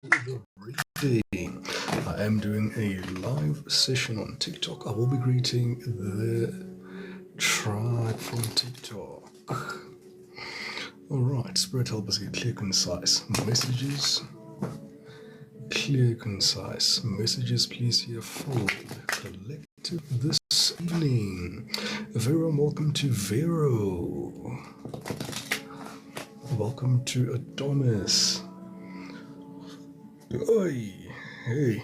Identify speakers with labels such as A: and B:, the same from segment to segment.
A: The reading. I am doing a live session on TikTok. I will be greeting the tribe from TikTok. Alright, Spirit help us get clear, concise messages. Clear, concise messages, please hear for the collective this evening. Vero, welcome to Vero. Welcome to Adonis. Oi, hey.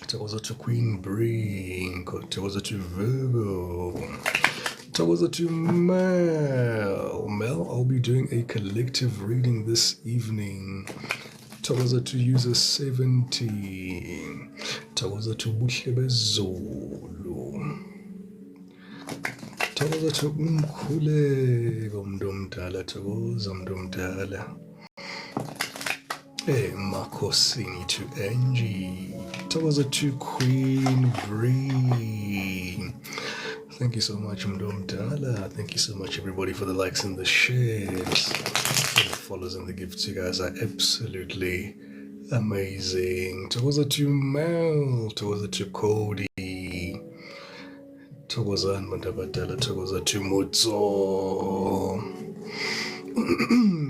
A: Tawaza to Queen Bree. Tawaza to Virgo. Tawaza to Mel. Mel, I'll be doing a collective reading this evening. Tawaza to user 17. Tawaza to Buhlebe Zulu. Tawaza to Umkhule Gomdumdala. Tawaza Mdumdala. Hey, Makosini to Angie. Tawaza to Queen Bree. Thank you so much, Mdumdala. Thank you so much, everybody, for the likes and the shares. For the follows and the gifts. You guys are absolutely amazing. Tawaza to Mel. Tawaza to Cody. Tawaza and Mandabadala. Tawaza to Mutso.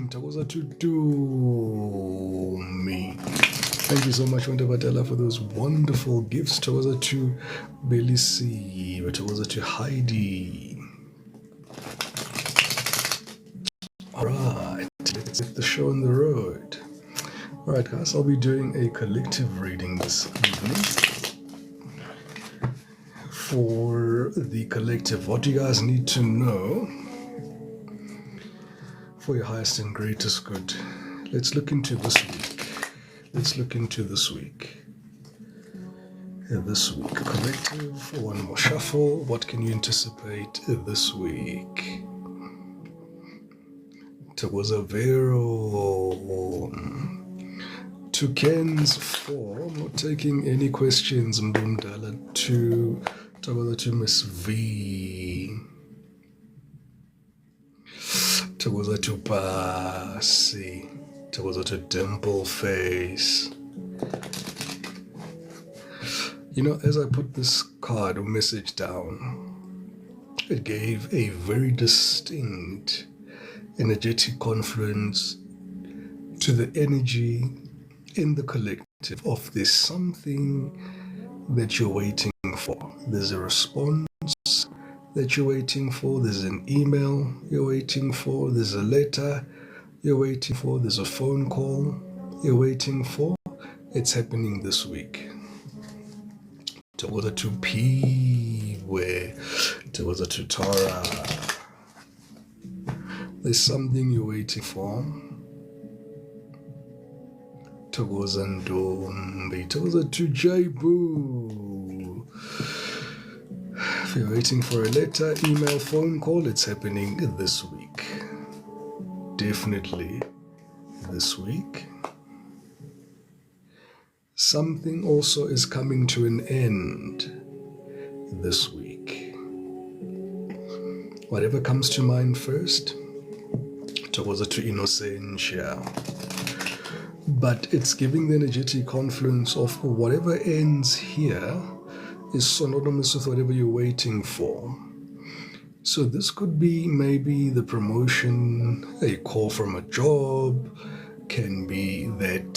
A: Tawaza to do me. Thank you so much, Mandabadala, for those wonderful gifts. Tawaza to Belisi. Tawaza to Heidi. Alright, let's get the show on the road. Alright, guys, I'll be doing a collective reading this evening. For the collective, what do you guys need to know for your highest and greatest good? Let's look into this week. Let's look into this week. This week, collective, one more shuffle. What can you anticipate this week? Tawaza Vero. To Ken's 4, not taking any questions. Mdumdala to Tawaza to Miss V. Tawaza to Pasi. Tawaza to Dimple Face. You know, as I put this card or message down, it gave a very distinct energetic confluence to the energy in the collective of there's something that you're waiting for. There's a response that you're waiting for. There's an email you're waiting for. There's a letter you're waiting for. There's a phone call you're waiting for. It's happening this week. Tawaza to P, where Tawaza to Tara. There's something you're waiting for. Tawaza Ndombi. Tawaza to Jaibu. If you're waiting for a letter, email, phone call, it's happening this week. Definitely this week. Something also is coming to an end this week. Whatever comes to mind first, Tawaza to Innocentia. But it's giving the energetic confluence of whatever ends here is synonymous with whatever you're waiting for. So this could be maybe the promotion, a call from a job, can be that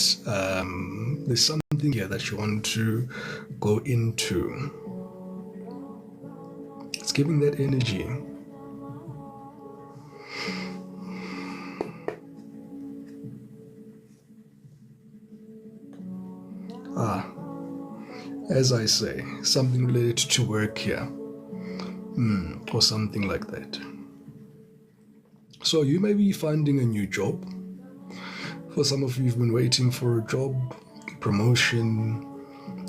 A: there's something here that you want to go into. It's giving that energy. As I say, something related to work here, or something like that. So you may be finding a new job. For some of you, you've been waiting for a job, promotion,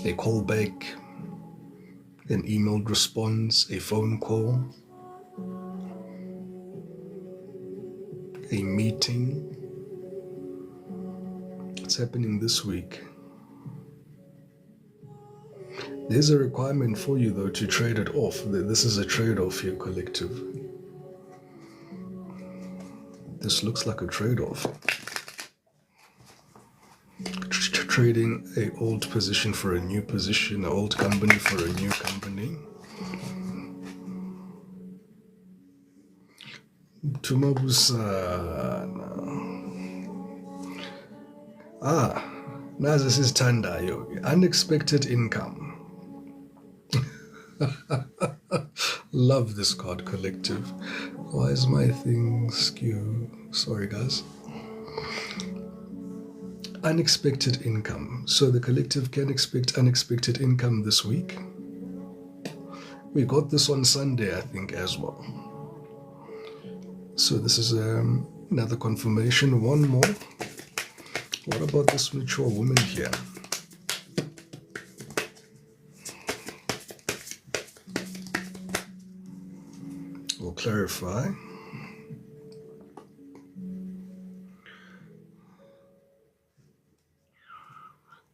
A: a call back, an emailed response, a phone call, a meeting. It's happening this week. There's a requirement for you, though, to trade it off. This is a trade-off here, collective. This looks like a trade-off. trading a old position for a new position, an old company for a new company. Tumabusana. Nazi sisithandayo, unexpected income. Love this card, collective. Why is my thing skew? Sorry, guys. Unexpected income. So the collective can expect unexpected income this week. We got this on Sunday, I think, as well. So this is another confirmation. One more. What about this mature woman here? We'll clarify.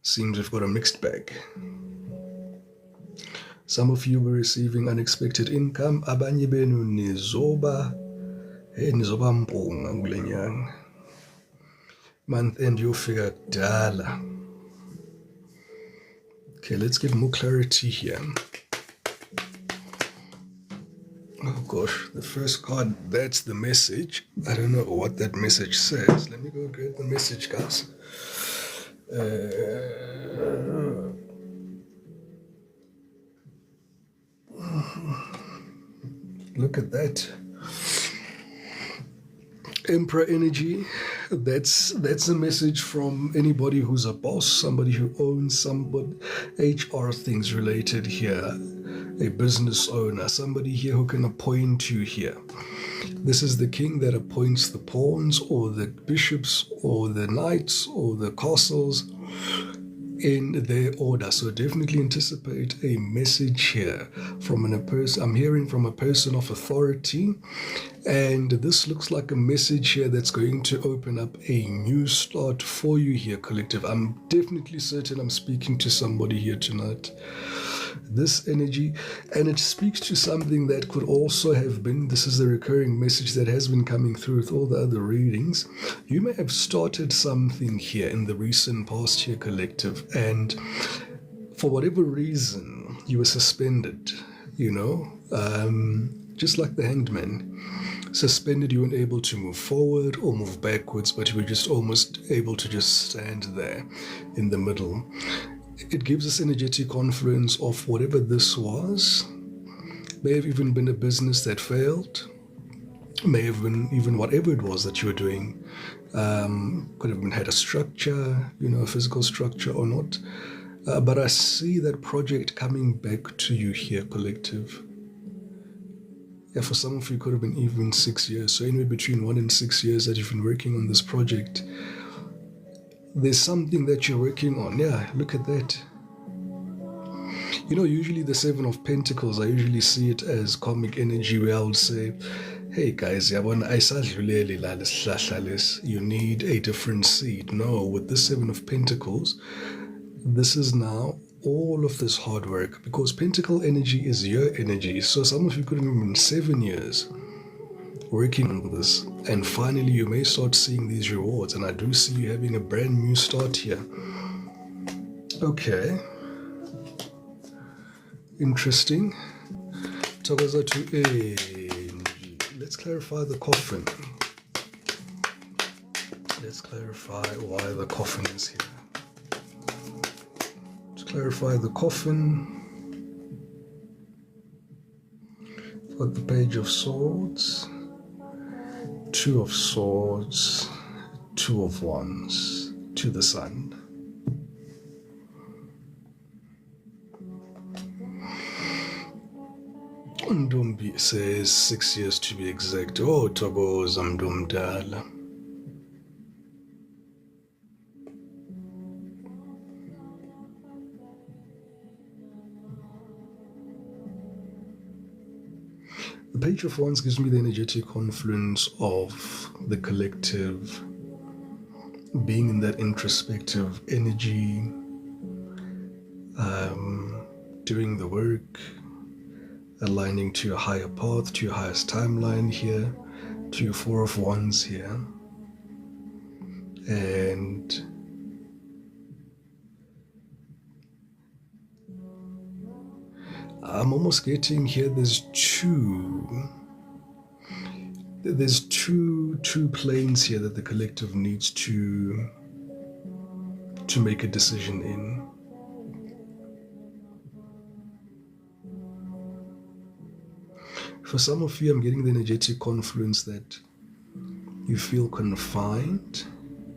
A: Seems we've got a mixed bag. Some of you were receiving unexpected income. Abanye benu nizoba mpunga kule nyanga. Month end yofika kudala. Okay, let's get more clarity here. Oh gosh, the first card, that's the message. I don't know what that message says. Let me go get the message, guys. Look at that. Emperor energy. That's a message from anybody who's a boss, somebody who owns somebody, HR things related here, a business owner, somebody here who can appoint you here. This is the king that appoints the pawns or the bishops or the knights or the castles in their order. So definitely anticipate a message here from a person. I'm hearing from a person of authority, and this looks like a message here that's going to open up a new start for you here, collective. I'm definitely certain I'm speaking to somebody here tonight. This energy, and it speaks to something that could also have been, this is the recurring message that has been coming through with all the other readings. You may have started something here in the recent past here, collective, and for whatever reason you were suspended, just like the Hanged Man. Suspended, you weren't able to move forward or move backwards, but you were just almost able to just stand there in the middle. It gives us energetic confluence of whatever this was. May have even been a business that failed. May have been even whatever it was that you were doing. Could have been had a structure, a physical structure or not. But I see that project coming back to you here, collective. Yeah, for some of you, it could have been even 6 years. So anywhere between 1 and 6 years that you've been working on this project. There's something that you're working on. Yeah, look at that. Usually the Seven of Pentacles, I usually see it as karmic energy, where I would say, hey guys, you need a different seed. No, with the Seven of Pentacles, this is now all of this hard work, because Pentacle energy is your energy. So some of you could have been 7 years working on this, and finally you may start seeing these rewards, and I do see you having a brand new start here. Okay, interesting. Togaza to energy. Let's clarify the coffin. Let's clarify why the coffin is here. To clarify the coffin, got the Page of Swords, Two of Swords, Two of Wands, to the Sun. Ndumbi says 6 years to be exact. Oh, Togoza Mdumdala. The Page of Wands gives me the energetic confluence of the collective, being in that introspective energy, doing the work, aligning to your higher path, to your highest timeline here, to your Four of Wands here. And I'm almost getting here. There's two planes here that the collective needs to make a decision in. For some of you, I'm getting the energetic confluence that you feel confined,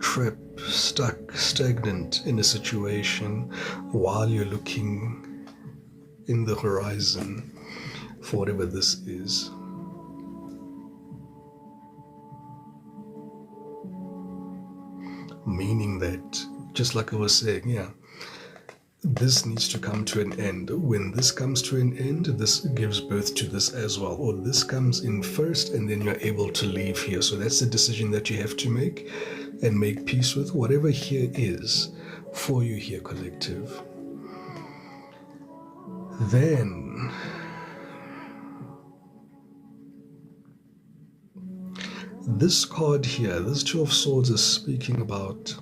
A: trapped, stuck, stagnant in a situation while you're looking in the horizon for whatever this is. Meaning that, just like I was saying, yeah, this needs to come to an end. When this comes to an end, this gives birth to this as well. Or this comes in first and then you're able to leave here. So that's the decision that you have to make and make peace with whatever here is for you here, collective. Then this card here, this Two of Swords, is speaking about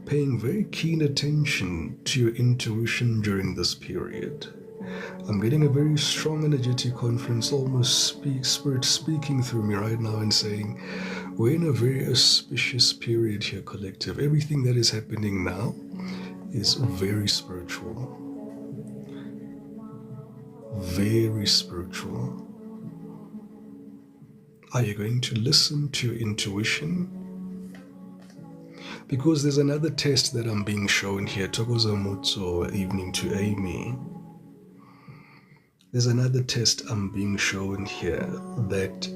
A: paying very keen attention to your intuition during this period. I'm getting a very strong energetic confluence, almost spirit speaking through me right now and saying, we're in a very auspicious period here, collective. Everything that is happening now is very spiritual. Very spiritual. Are you going to listen to your intuition? Because there's another test that I'm being shown here. Tokoza Mutso, evening to Amy. There's another test I'm being shown here, that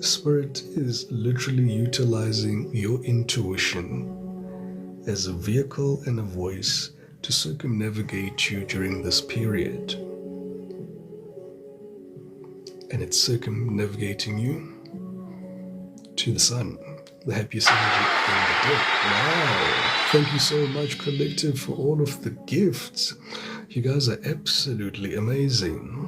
A: Spirit is literally utilizing your intuition as a vehicle and a voice to circumnavigate you during this period. And it's circumnavigating you to the sun, the happiest energy in the day. Wow. Thank you so much, collective, for all of the gifts. You guys are absolutely amazing.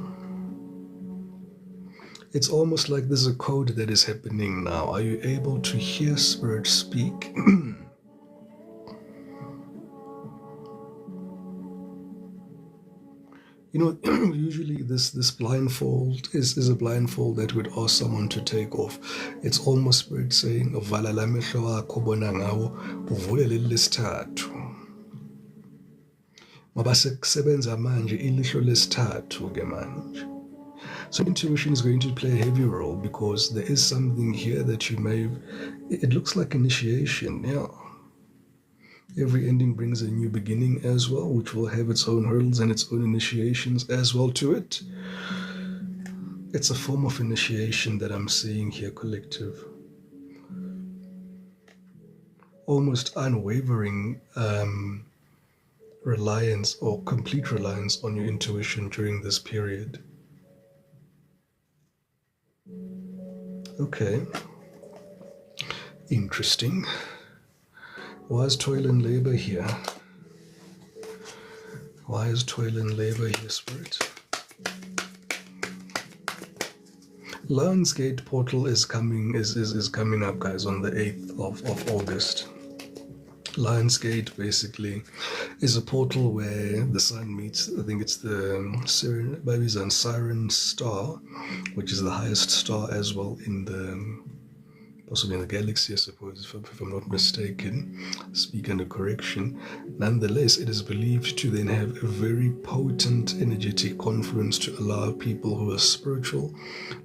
A: It's almost like there's a code that is happening now. Are you able to hear Spirit speak? You know, usually this blindfold is a blindfold that would ask someone to take off. It's almost Spirit saying, "Vala la mehlo akho bona ngawo, uvule leli lesithathu. Mabase kusebenza manje ilihlo lesithathu ke manje." So intuition is going to play a heavy role because there is something here that you may, it looks like initiation, yeah. Every ending brings a new beginning as well, which will have its own hurdles and its own initiations as well to it. It's a form of initiation that I'm seeing here, collective. Almost unwavering reliance or complete reliance on your intuition during this period. Okay. Interesting. Why is toil and labor here? Why is toil and labor here, Spirit? Lionsgate portal is coming up, guys, on the 8th of August. Lionsgate basically is a portal where the sun meets, I think it's the Siren star, which is the highest star as well in the possibly in the galaxy, I suppose, if I'm not mistaken, speak under correction. Nonetheless, it is believed to then have a very potent energetic confluence to allow people who are spiritual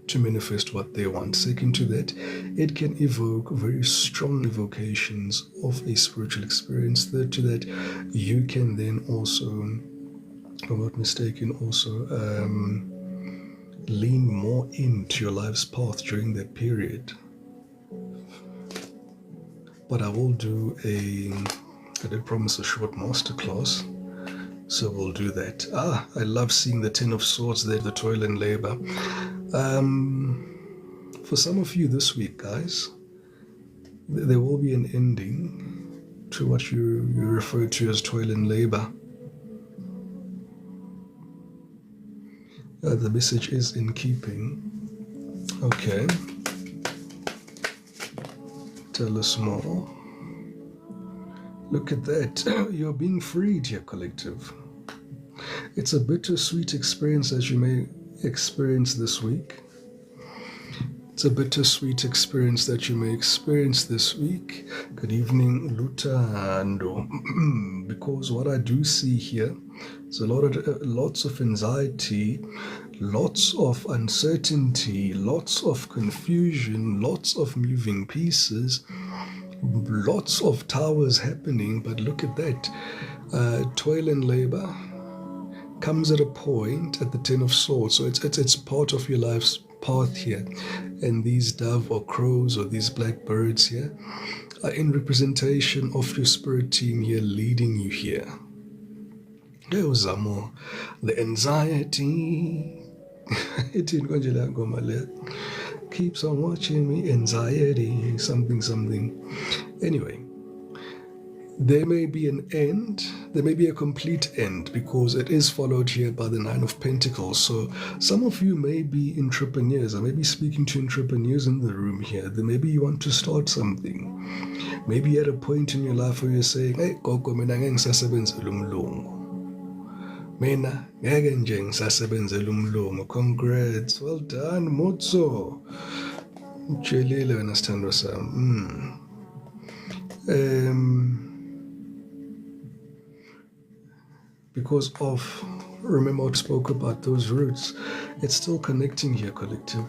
A: to manifest what they want. Second to that, it can evoke very strong evocations of a spiritual experience. Third to that, you can then also, if I'm not mistaken, also lean more into your life's path during that period. But I will do I did promise a short masterclass, so we'll do that. I love seeing the 10 of Swords there, the toil and labor. For some of you this week, guys, there will be an ending to what you refer to as toil and labor. The message is in keeping. Okay. Tell us more. Look at that. You're being freed here, collective. It's a bittersweet experience that you may experience this week. It's a bittersweet experience that you may experience this week. Good evening, Lutando. Because what I do see here is lots of anxiety, lots of uncertainty, lots of confusion, lots of moving pieces, lots of towers happening. But look at that. Toil and labor comes at a point at the Ten of Swords. So it's part of your life's path here. And these dove or crows or these black birds here are in representation of your spirit team here, leading you here. There's more. The anxiety keeps on watching me. Anxiety, something. Anyway, there may be an end, there may be a complete end, because it is followed here by the Nine of Pentacles. So some of you may be entrepreneurs. I may be speaking to entrepreneurs in the room here. Then maybe you want to start something. Maybe you're at a point in your life where you're saying, hey, Gogo, mina ngeke ngisasebenzele umlungu. Mina ngeke nje ngisasebenzele umlungu. Congrats, well done, Motso. Mtshelile wena sithandwa sami. Because of, remember what I spoke about those roots, it's still connecting here, collective.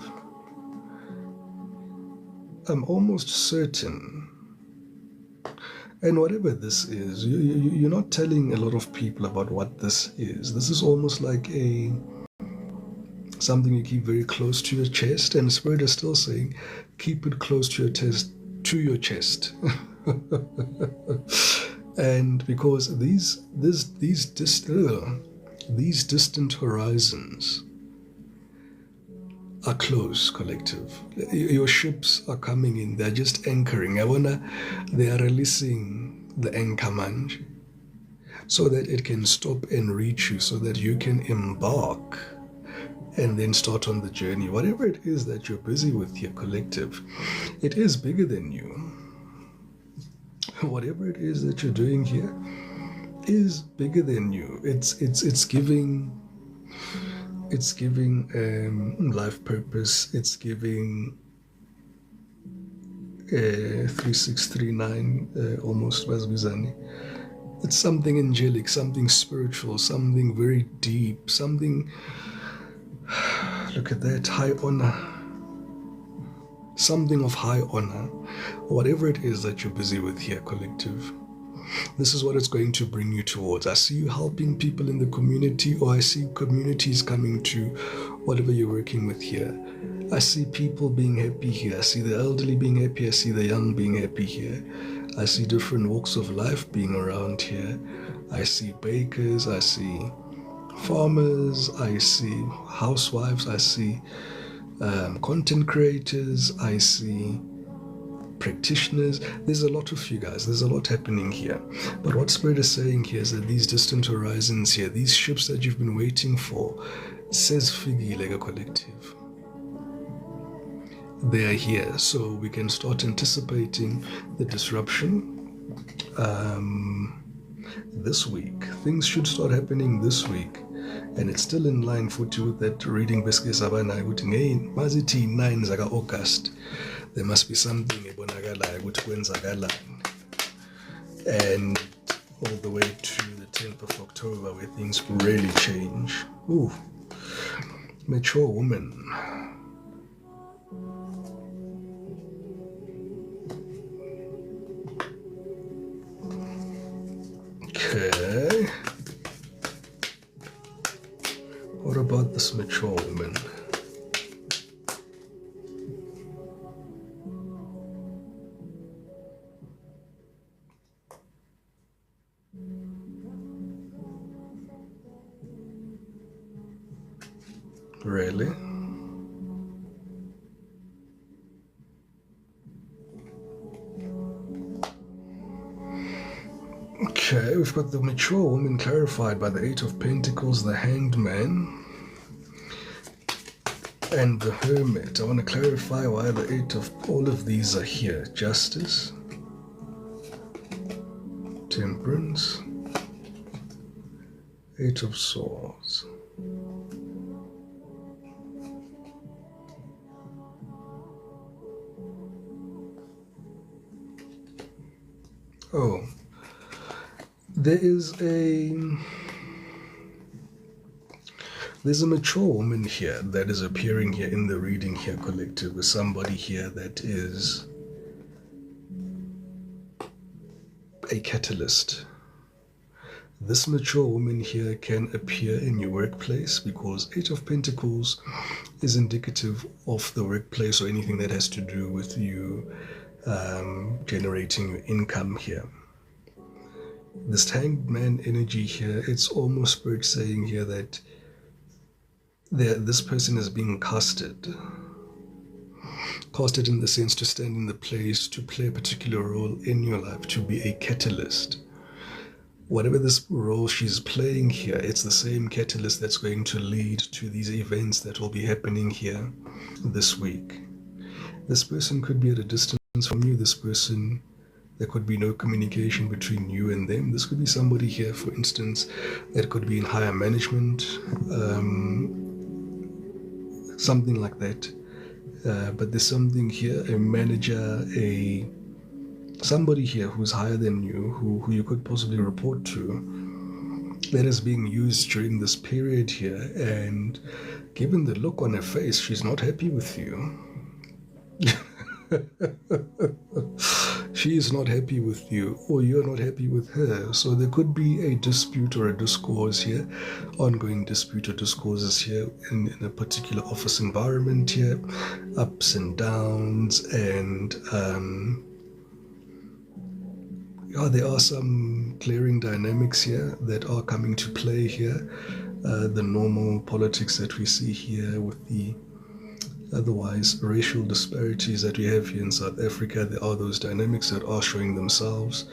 A: I'm almost certain, and whatever this is, you're not telling a lot of people about what this is. This is almost like something you keep very close to your chest, and Spirit is still saying, keep it close to your chest. And because these distant horizons are close, collective. Your ships are coming in. They're just anchoring. They are releasing the anchor manj so that it can stop and reach you, so that you can embark and then start on the journey. Whatever it is that you're busy with here, collective, it is bigger than you. Whatever it is that you're doing here is bigger than you. It's giving life purpose. It's giving 3639 almost Bazbizani. It's something angelic, something spiritual, something very deep, something, look at that, high honor. Something of high honor. Whatever it is that you're busy with here, collective, this is what it's going to bring you towards. I see you helping people in the community, or I see communities coming to whatever you're working with here. I see people being happy here. I see the elderly being happy. I see the young being happy here. I see different walks of life being around here. I see bakers. I see farmers. I see housewives. I see content creators, I see practitioners. There's a lot of you guys. There's a lot happening here. But what Spirit is saying here is that these distant horizons here, these ships that you've been waiting for, says Figile collective. They are here, so we can start anticipating the disruption this week. Things should start happening this week. And it's still in line futhi with that reading beskes abanayo ukuthi mazithi 9 zaka August there must be something ebonakalayo ukuthi kwenzakalani, and all the way to the 10th of October where things really change. Ooh, mature woman. Okay. What about this mature woman? Really? Okay, we've got the mature woman clarified by the Eight of Pentacles, the Hanged Man, and the Hermit. I want to clarify why the Eight of all of these are here. Justice, Temperance, Eight of Swords. Oh, there's a mature woman here that is appearing here in the reading here, collective, with somebody here that is a catalyst. This mature woman here can appear in your workplace because Eight of Pentacles is indicative of the workplace or anything that has to do with you generating your income here. This Hanged Man energy here, it's almost Spirit saying here that this person is being casted in the sense to stand in the place, to play a particular role in your life, to be a catalyst. Whatever this role she's playing here, it's the same catalyst that's going to lead to these events that will be happening here this week. This person could be at a distance from you. This person, there could be no communication between you and them. This could be somebody here, for instance, that could be in higher management, something like that. But there's something here, a manager, somebody here who's higher than you, who you could possibly report to, that is being used during this period here. And given the look on her face, she's not happy with you. She is not happy with you, or you're not happy with her. So there could be a dispute or a discourse here, ongoing dispute or discourses here in a particular office environment here, ups and downs, and there are some clearing dynamics here that are coming to play here. The normal politics that we see here with the otherwise racial disparities that we have here in South Africa, there are those dynamics that are showing themselves.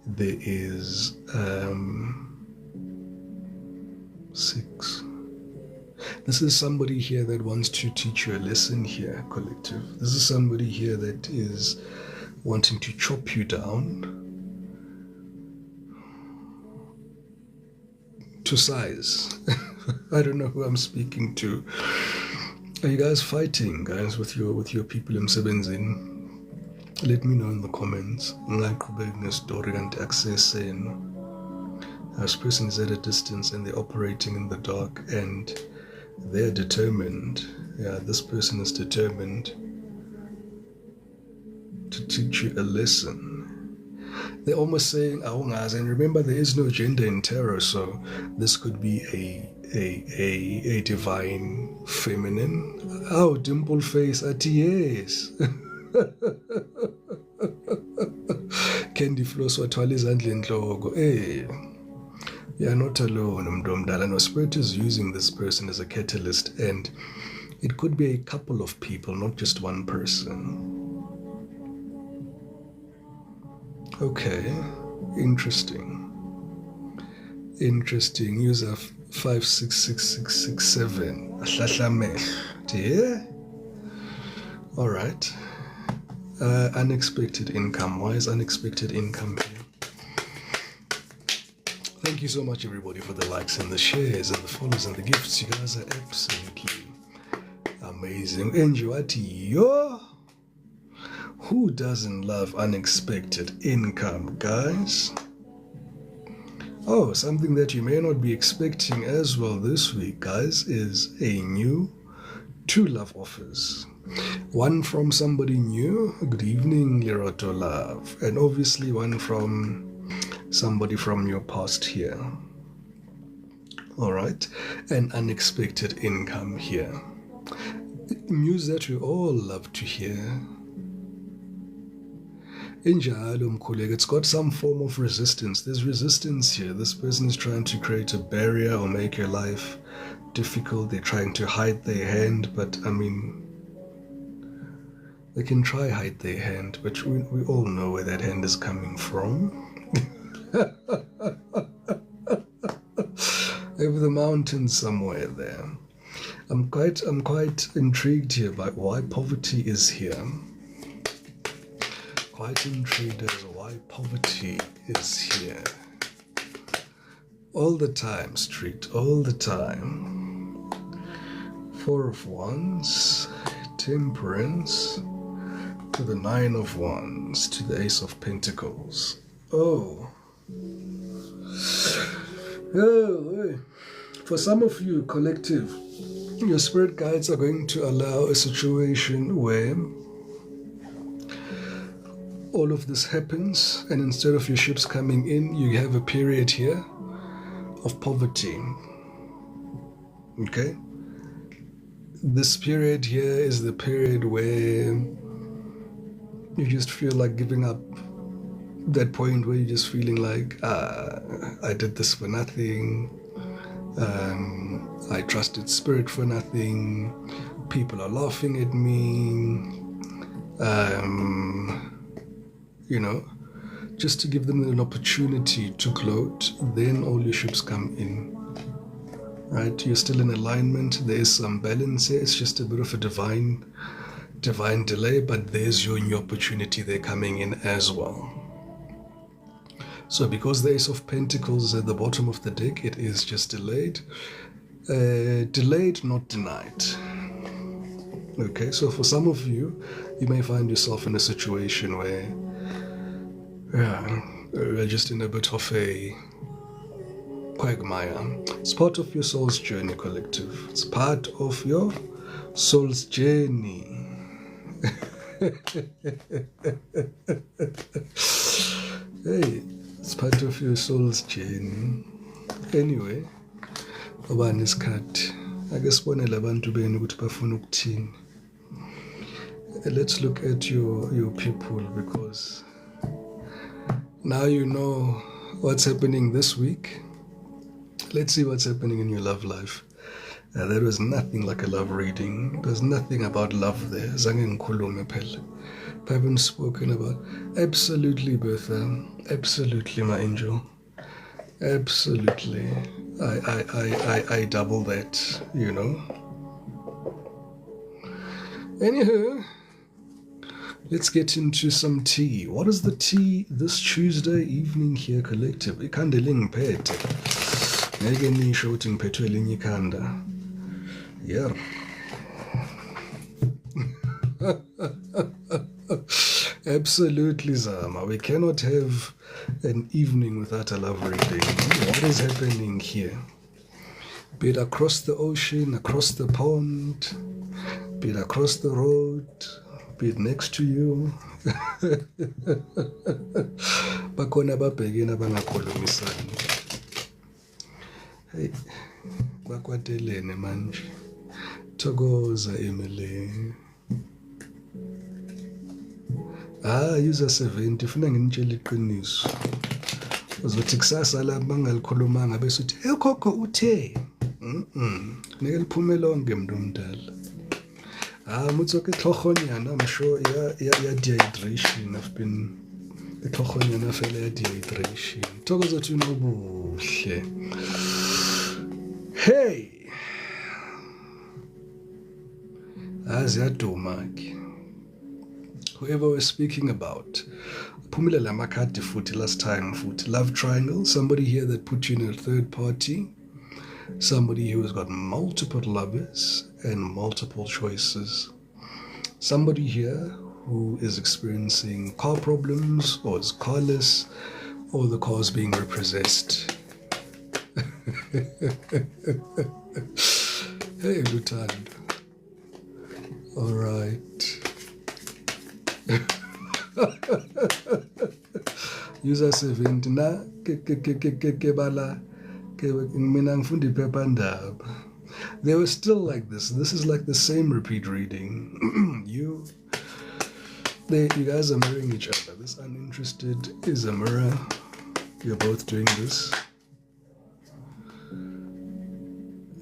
A: There is 6. This is somebody here that wants to teach you a lesson here, collective. This is somebody here that is wanting to chop you down to size. I don't know who I'm speaking to. Are you guys fighting, guys, with your people in Sebenzin? Let me know in the comments. This person is at a distance and they're operating in the dark and they're determined. Yeah, this person is determined to teach you a lesson. They're almost saying, and remember there is no gender in tarot, so this could be a divine feminine. Oh, dimple face at yes. Candy floss wathwala izandla enhloko. Hey, you're not alone, Mdomdala. No, Spirit is using this person as a catalyst, and it could be a couple of people, not just one person. Okay, interesting. User 566667. Yeah. All right. Unexpected income. Why is unexpected income here? Thank you so much, everybody, for the likes and the shares and the follows and the gifts. You guys are absolutely amazing. Enjoy yo. Who doesn't love unexpected income, guys? Oh, something that you may not be expecting as well this week, guys, is a new 2 love offers. One from somebody new. Good evening, Leroto Love. And obviously one from somebody from your past here. All right. An unexpected income here. News that we all love to hear. It's got some form of resistance. There's resistance here. This person is trying to create a barrier or make your life difficult. They're trying to hide their hand, but I mean, they can try hide their hand, but we all know where that hand is coming from. Over the mountains somewhere there. I'm quite intrigued here by why poverty is here. fighting traders, why poverty is here. All the time, street, all the time. Four of Wands, Temperance, to the Nine of Wands, to the Ace of Pentacles. Oh, for some of you, collective, your spirit guides are going to allow a situation where all of this happens, and instead of your ships coming in, you have a period here of poverty. Okay? This period here is the period where you just feel like giving up. That point where you're just feeling like, I did this for nothing. I trusted spirit for nothing. People are laughing at me. Just to give them an opportunity to gloat, then all your ships come in. Right? You're still in alignment. There's some balance here. It's just a bit of a divine delay, but there's your new opportunity there coming in as well. So because the Ace of Pentacles is at the bottom of the deck, it is just delayed. Delayed, not denied. Okay, so for some of you, you may find yourself in a situation where you're just in a bit of a quagmire. It's part of your soul's journey, collective. It's part of your soul's journey. Hey, it's part of your soul's journey. Anyway, ubani isikhathi ake sibonele abantu benu ukuthi bafuna ukuthini. Let's look at your people, because now you know what's happening this week. Let's see what's happening in your love life. There was nothing like a love reading. There's nothing about love there. Zange ngikhulume phela. I haven't spoken about. Absolutely, Bertha. Absolutely, my angel. Absolutely. I double that, you know. Anywho, let's get into some tea. What is the tea this Tuesday evening here, collective? Ikhandele ngiphethe. Ngeke nisho ukuthi ngiphethwe elinye ikhanda. Yeah. Absolutely, Zama. We cannot have an evening without a love reading. What is happening here? Be it across the ocean, across the pond, be it across the road, be it next to you. Bakhona babhekene abangakhulumisani. Hey, kwakwatelene manje. Thokoza Emily. User 70 ufuna nginitshela iqiniso. Uzothi kusasa la bangalikhulumanga bese uthi ekhokho uthe. Neke liphume lonke mntu omdala. Mutsoke tlhogonyana, I'm sure ya dehydration. I've been tlhogonyana fela ya dehydration. Thokoza uthi unobuhle. Hey. Aziyaduma ke. Whoever we're speaking about, Pumila Lamakati Futi last time, Futi love triangle, somebody here that put you in a third party, somebody who has got multiple lovers and multiple choices, somebody here who is experiencing car problems or is carless or the car's being repossessed. Hey, Lutand. All right. User 70 na ke bala ke mina ngifundi iphephandaba. They were still like this. This is like the same repeat reading. You guys are mirroring each other. This uninterested is a mirror. You're both doing this.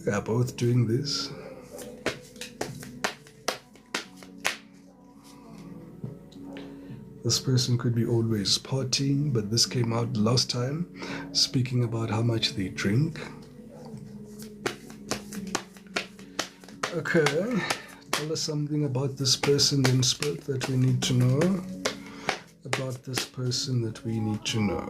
A: You're both doing this. This person could be always partying, but this came out last time, speaking about how much they drink. Okay, tell us something about this person in spirit that we need to know. about this person that we need to know?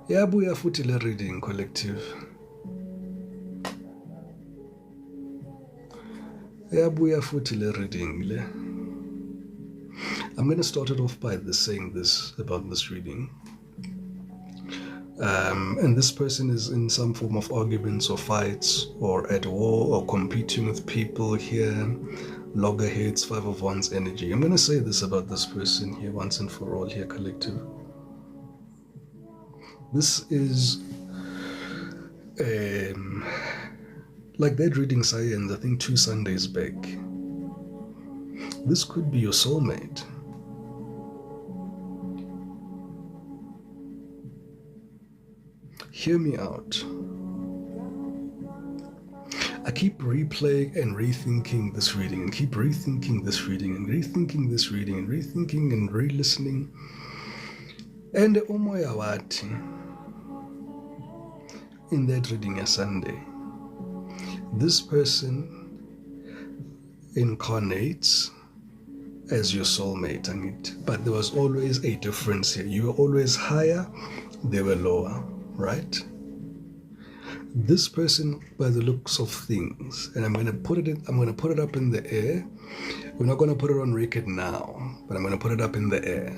A: Yabuya futhi le reading, collective. Yabuya futhi le reading le. I'm going to start it off by saying this about this reading. And this person is in some form of arguments or fights or at war or competing with people here. Loggerheads, Five of Wands energy. I'm going to say this about this person here once and for all here, collective. This is like that reading science, I think 2 Sundays back. This could be your soulmate. Hear me out. I keep replaying and rethinking this reading and keep rethinking this reading and rethinking this reading and rethinking and re-listening. And umoya wathi in that reading a Sunday, this person incarnates as your soulmate, but there was always a difference here. You were always higher, they were lower, right? This person, by the looks of things, and I'm going to put it up in the air. We're not going to put it on record now, but I'm going to put it up in the air.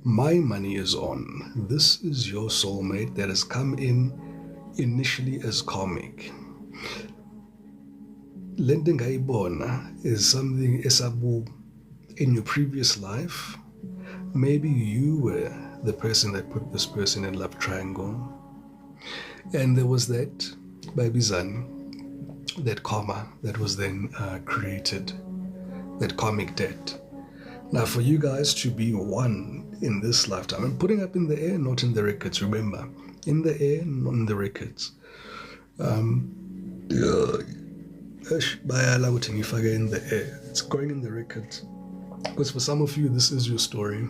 A: My money is on. This is your soulmate that has come in initially as karmic. Lending Gaibona is something esabu in your previous life. Maybe you were the person that put this person in love triangle. And there was that Babizan, that karma that was then created, that karmic debt. Now for you guys to be one in this lifetime, I'm putting up in the air, not in the records, remember. In the air, not in the records. In the air. It's going in the records. Because for some of you, this is your story.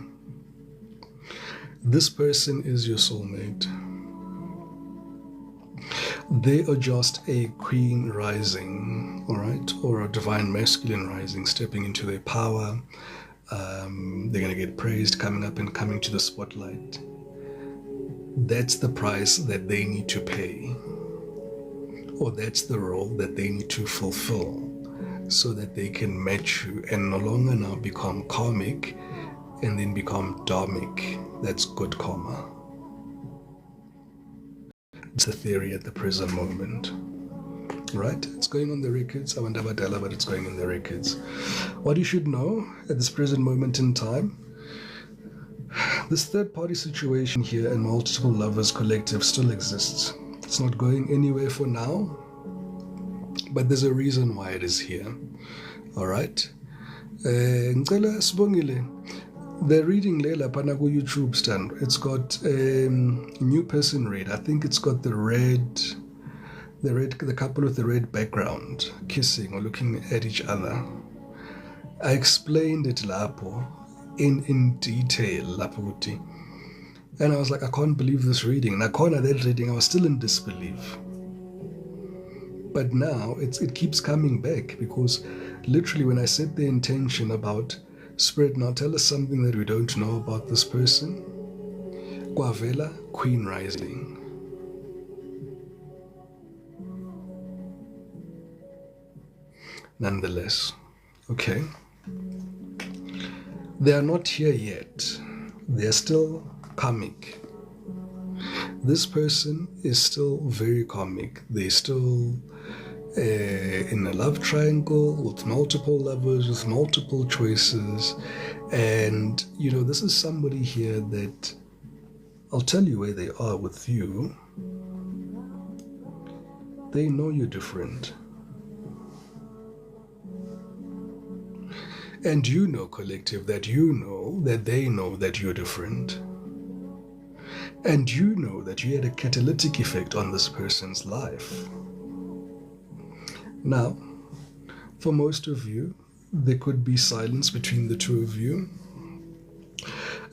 A: This person is your soulmate. They are just a queen rising, all right, or a divine masculine rising, stepping into their power. They're going to get praised, coming up and coming to the spotlight. That's the price that they need to pay, or that's the role that they need to fulfill so that they can match you and no longer now become karmic and then become dharmic. That's good karma. It's a theory at the present moment, right? It's going on the records. I wonder about Ella, but it's going in the records. What you should know at this present moment in time, this third-party situation here and multiple lovers collective still exists. It's not going anywhere for now, but there's a reason why it is here. All right? The reading Lela Panago YouTube stand, it's got a new person read. I think it's got the couple with the red background kissing or looking at each other. I explained it lapo in detail laputi, and I was like, I can't believe this reading. And I can't at that reading, I was still in disbelief. But now it keeps coming back, because literally when I set the intention about Spirit, now tell us something that we don't know about this person. Kwavela, Queen Rising. Nonetheless, okay. They are not here yet. They are still karmic. This person is still very karmic. They're still in a love triangle with multiple lovers, with multiple choices. And, you know, this is somebody here that I'll tell you where they are with you. They know you're different. And you know, collective, that you know that they know that you're different. And you know that you had a catalytic effect on this person's life. Now, for most of you, there could be silence between the two of you.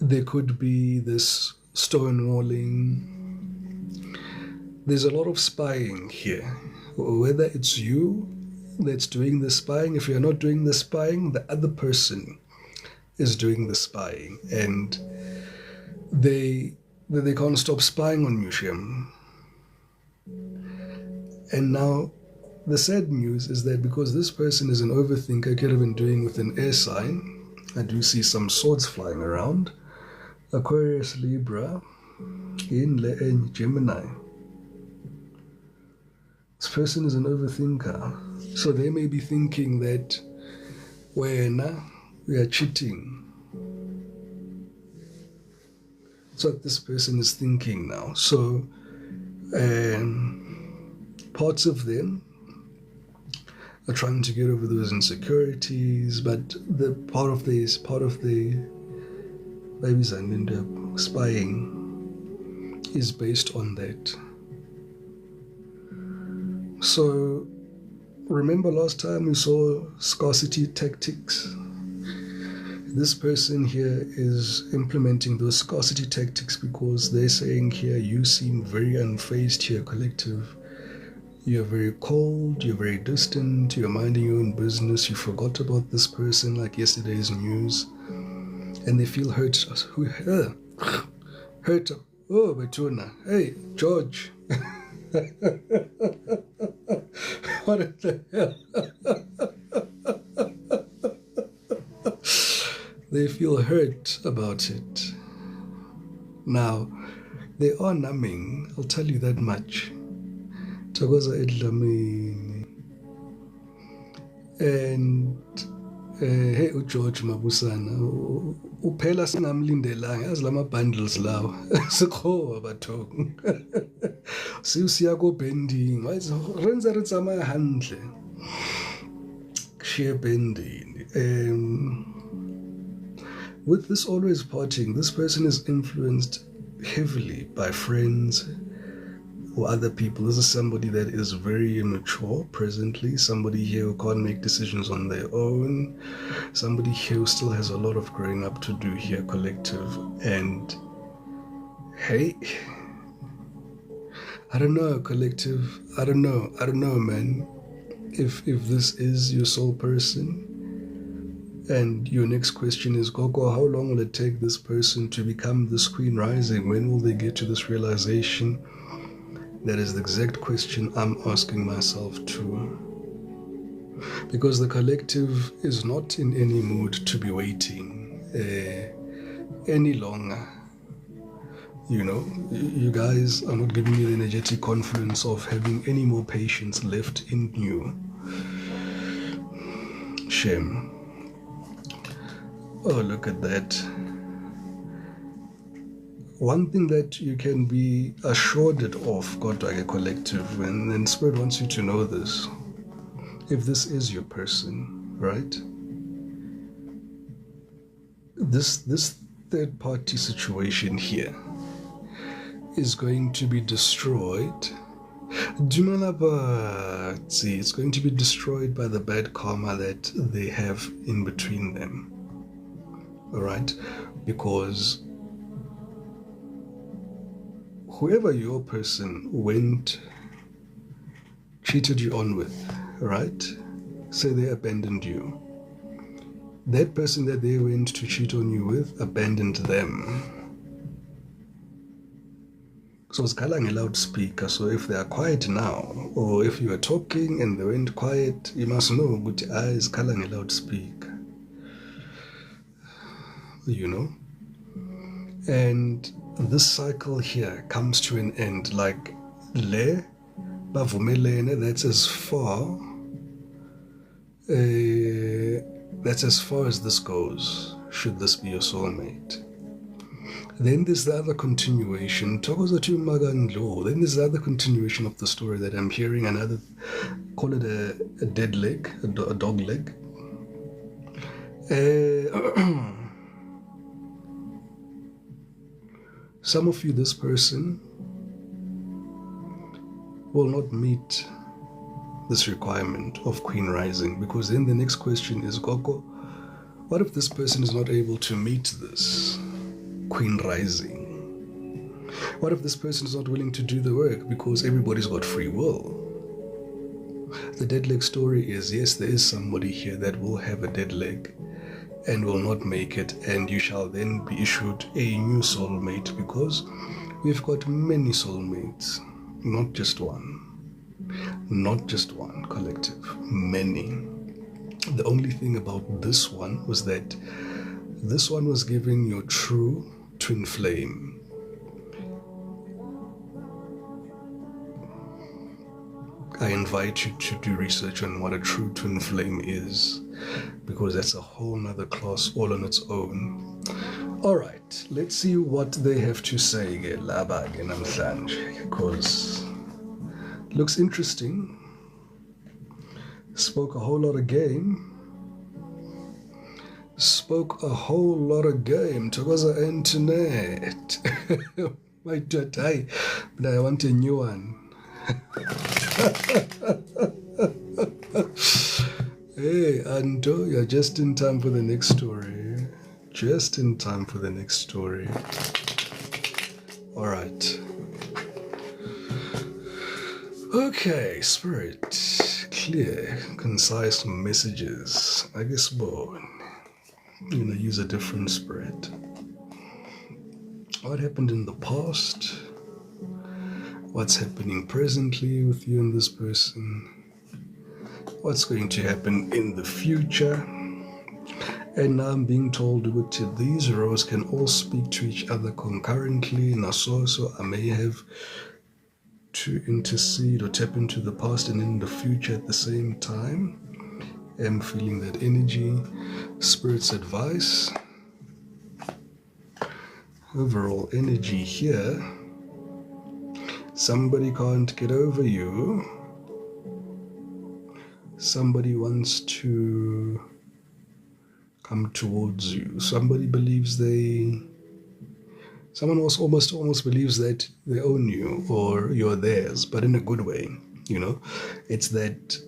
A: There could be this stonewalling. There's a lot of spying here. Whether it's you that's doing the spying. If you're not doing the spying, the other person is doing the spying, and they can't stop spying on you, Shem. And now the sad news is that because this person is an overthinker, could have been doing with an air sign. I do see some swords flying around. Aquarius, Libra, in Gemini. This person is an overthinker. So they may be thinking that when we are cheating. That's what this person is thinking now. So parts of them are trying to get over those insecurities, but the part of the babies and spying is based on that. So remember last time we saw scarcity tactics? This person here is implementing those scarcity tactics because they're saying here, you seem very unfazed here, collective. You're very cold, you're very distant, you're minding your own business, you forgot about this person like yesterday's news, and they feel hurt. Hurt. Oh, Betuna. Hey, George. What the hell? They feel hurt about it. Now, they are numbing, I'll tell you that much. Thokoza edlamini. And hey uGeorge Mabusana uphela singamlindelanga yazi lama bundles lawa sikhoba batho siya go bending wazi renza re tsamaya handle share bending. With this always parting, this person is influenced heavily by friends or other people. This is somebody that is very immature presently, somebody here who can't make decisions on their own, somebody here who still has a lot of growing up to do here, collective. And hey, I don't know, collective, I don't know, man, if this is your soul person. And your next question is, Gogo, how long will it take this person to become this queen rising? When will they get to this realization? That is the exact question I'm asking myself too. Because the collective is not in any mood to be waiting any longer. You know, you guys are not giving me the energetic confidence of having any more patience left in you. Shame. Oh, look at that. One thing that you can be assured of, God, like a collective, and Spirit wants you to know this. If this is your person, right? This third party situation here is going to be destroyed. It's going to be destroyed by the bad karma that they have in between them. All right? Because whoever your person cheated you on with, right? Say they abandoned you. That person that they went to cheat on you with abandoned them. So it's kind of like a loudspeaker. So if they are quiet now, or if you are talking and they went quiet, you must know good eyes kind of like a loudspeaker. You know? And this cycle here comes to an end. Like le bavumelene, that's as far as this goes, should this be your soulmate. Then there's the other continuation. Then there's the other continuation of the story that I'm hearing, another, call it a dead leg, a dog leg. Some of you, this person will not meet this requirement of Queen Rising, because then the next question is, Gogo, what if this person is not able to meet this Queen Rising? What if this person is not willing to do the work because everybody's got free will? The dead leg story is, yes, there is somebody here that will have a dead leg and will not make it, and you shall then be issued a new soulmate, because we've got many soulmates, not just one. Not just one, collective, many. The only thing about this one was that this one was giving your true twin flame. I invite you to do research on what a true twin flame is, because that's a whole nother class all on its own. Alright, let's see what they have to say, because it looks interesting. Spoke a whole lot of game. Tokoza internet. My dad, but I want a new one. Hey, Ando, you're just in time for the next story. Just in time for the next story. Alright. Okay, Spirit. Clear, concise messages. I guess born. I'm gonna use a different spread. What happened in the past? What's happening presently with you and this person? What's going to happen in the future? And now I'm being told that these rows can all speak to each other concurrently. So I may have to intercede or tap into the past and in the future at the same time. I'm feeling that energy. Spirit's advice. Overall energy here. Somebody can't get over you. Somebody wants to come towards you. Somebody believes someone almost believes that they own you or you're theirs, but in a good way, It's that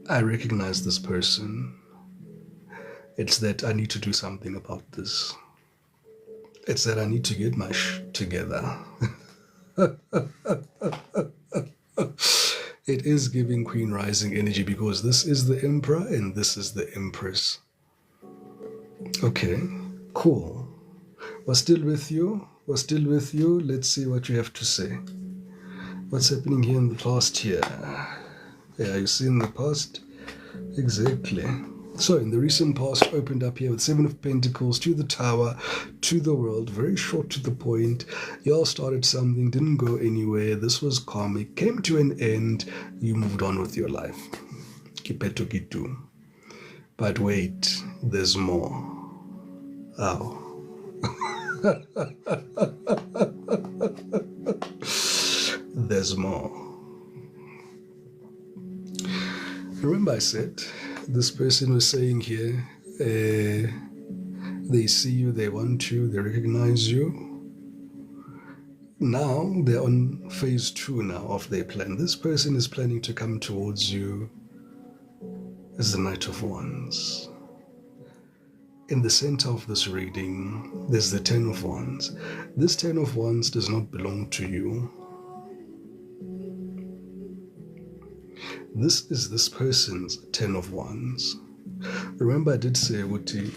A: I recognize this person. It's that I need to do something about this. It's that I need to get my together. It is giving Queen Rising energy, because this is the Emperor and this is the Empress. Okay, cool. We're still with you. Let's see what you have to say. What's happening here in the past here? Yeah, you see in the past? Exactly. So in the recent past, opened up here with 7 of Pentacles to the Tower, to the World, very short to the point. Y'all started something, didn't go anywhere. This was karmic, came to an end. You moved on with your life. Kipeto kitu. But wait, there's more. Ow. There's more. Remember I said, this person was saying here, they see you, they want you, they recognize you. Now they're on phase 2 now of their plan. This person is planning to come towards you as the Knight of Wands. In the center of this reading, there's the 10 of Wands. This 10 of Wands does not belong to you. This is this person's 10 of Wands. Remember I did say, Wuti,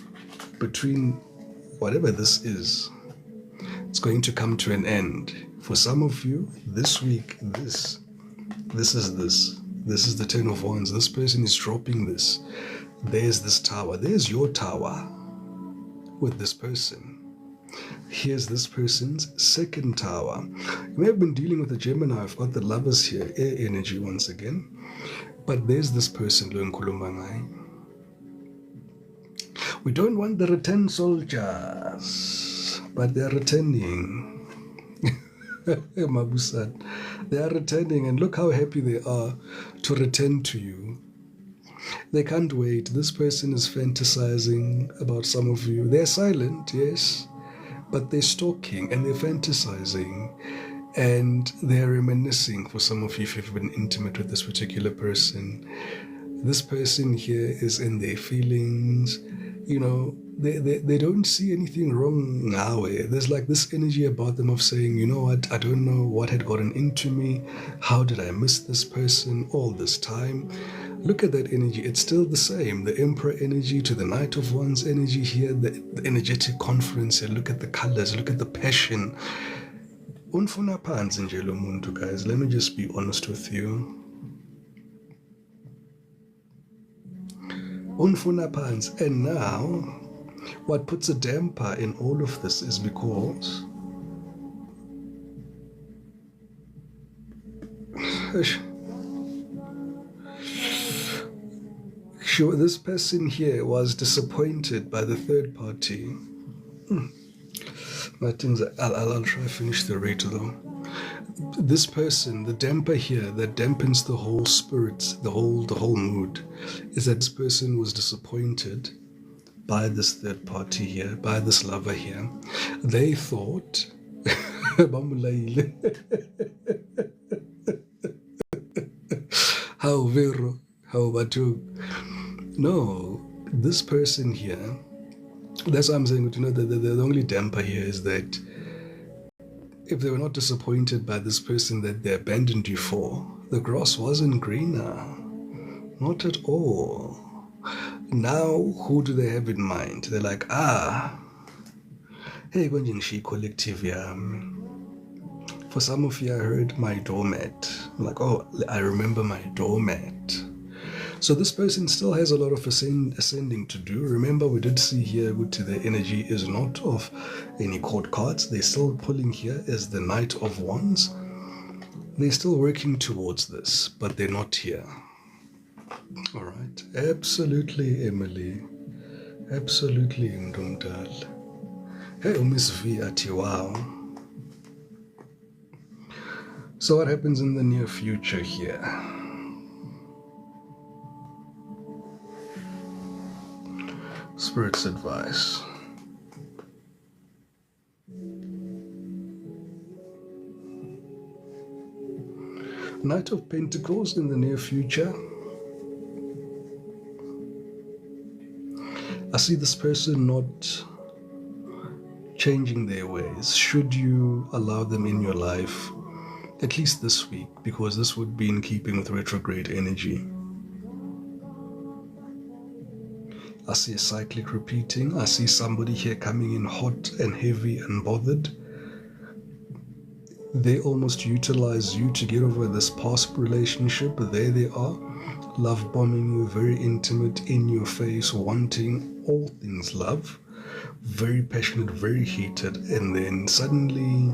A: between whatever this is, it's going to come to an end. For some of you, this week, this is the 10 of Wands. This person is dropping this. There's this tower. There's your tower with this person. Here's this person's second tower. You may have been dealing with a Gemini. I've got the Lovers here, air energy once again. But there's this person, Lunkulumangai. We don't want the return soldiers, but they're returning. Mabusat. They are returning, and look how happy they are to return to you. They can't wait. This person is fantasizing about some of you. They're silent, yes, but they're stalking and they're fantasizing. And they're reminiscing for some of you if you've been intimate with this particular person. This person here is in their feelings. You know, they don't see anything wrong now. There's like this energy about them of saying, you know what, I don't know what had gotten into me. How did I miss this person all this time? Look at that energy. It's still the same. The Emperor energy to the Knight of Wands energy here, the energetic conference here. Look at the colors, look at the passion. Unfuna phansi nje lo muntu, guys. Let me just be honest with you. Unfuna phansi. And now, what puts a damper in all of this is because sure, this person here was disappointed by the third party. My things, I'll try to finish the rate though. This person, the damper here that dampens the whole spirit, the whole mood, is that this person was disappointed by this third party here, by this lover here. They thought how vero, how batu. No, this person here, that's what I'm saying. You know, the only damper here is that if they were not disappointed by this person that they abandoned you for, the grass wasn't greener. Not at all. Now, who do they have in mind? They're like, hey, she collective yami. For some of you, I heard my doormat. I'm like, oh, I remember my doormat. So this person still has a lot of ascending to do. Remember, we did see here the energy is not of any court cards. They're still pulling here as the Knight of Wands. They're still working towards this, but they're not here. All right. Absolutely, Emily. Absolutely, Ndumdal. Hey, Miss V ati wow. So what happens in the near future here? Spirit's advice. Knight of Pentacles in the near future. I see this person not changing their ways. Should you allow them in your life, at least this week, because this would be in keeping with retrograde energy. I see a cyclic repeating. I see somebody here coming in hot and heavy and bothered. They almost utilize you to get over this past relationship. There they are, love bombing you, very intimate, in your face, wanting all things love, very passionate, very heated, and then suddenly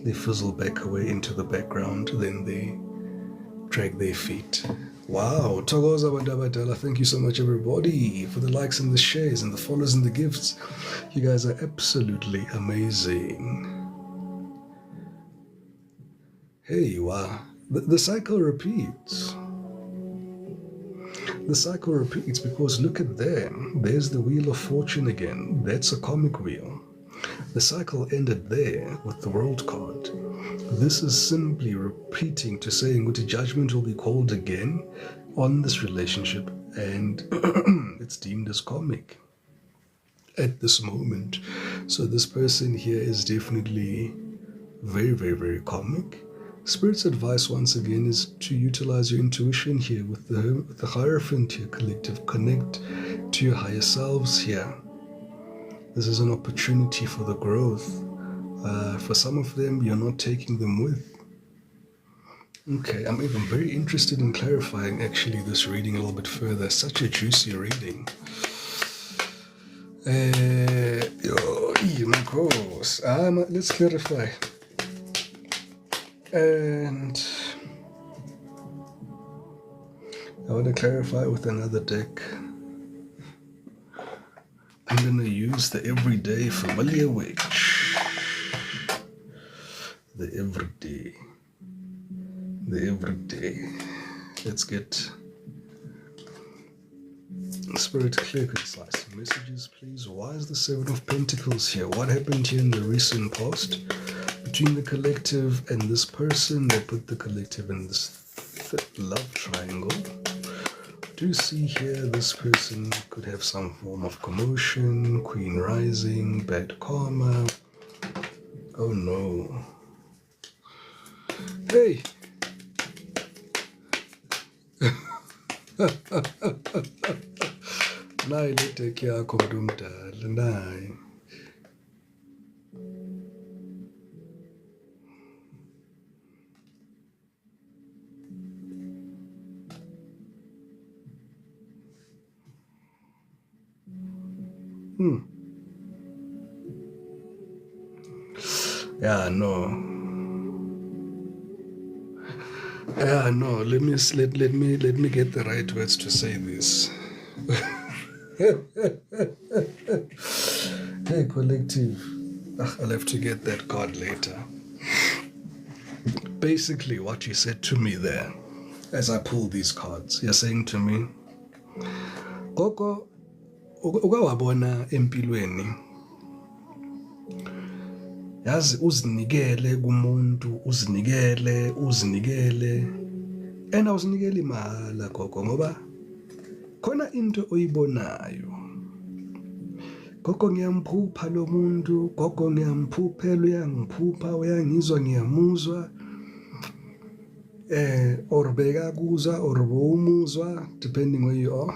A: they fizzle back away into the background. Then they drag their feet. Wow, Togoza Badabadala, thank you so much everybody for the likes and the shares and the follows and the gifts. You guys are absolutely amazing. Hey, you are. The cycle repeats. The cycle repeats because look at them. There's the Wheel of Fortune again. That's a comic wheel. The cycle ended there with the World card. This is simply repeating to saying what judgment will be called again on this relationship, and it's deemed as karmic at this moment. So this person here is definitely very, very, very karmic. Spirit's advice once again is to utilize your intuition here with the Hierophant here, collective. Connect to your higher selves here. This is an opportunity for the growth. For some of them, you're not taking them with. Okay, I'm even very interested in clarifying actually this reading a little bit further. Such a juicy reading. Let's clarify. And I want to clarify with another deck. I'm going to use the Everyday Familiar Witch. The Everyday. Let's get Spirit clear, concise messages, please. Why is the Seven of Pentacles here? What happened here in the recent past between the collective and this person that put the collective in this love triangle? do see here this person could have some form of commotion, Queen rising, bad karma. Oh no. Hey. Nayi le deck yakho mntu omdala, nayi. Yeah, no. Yeah, no. Let me get the right words to say this. Hey, collective. I'll have to get that card later. Basically, what you said to me there, as I pull these cards, you're saying to me, Koko, ukawabona empilweni. Yazi uzinikele kumuntu, uzinikele. And awuzinikeli mahala Koko ngoba khona into oyibonayo. Koko ngiyamphupha lo muntu, Koko ngiyamphuphela, uyangiphupha, uyangizwa, ngiyamuzwa. Or bekakuzwa or bowumuzwa, depending where you are.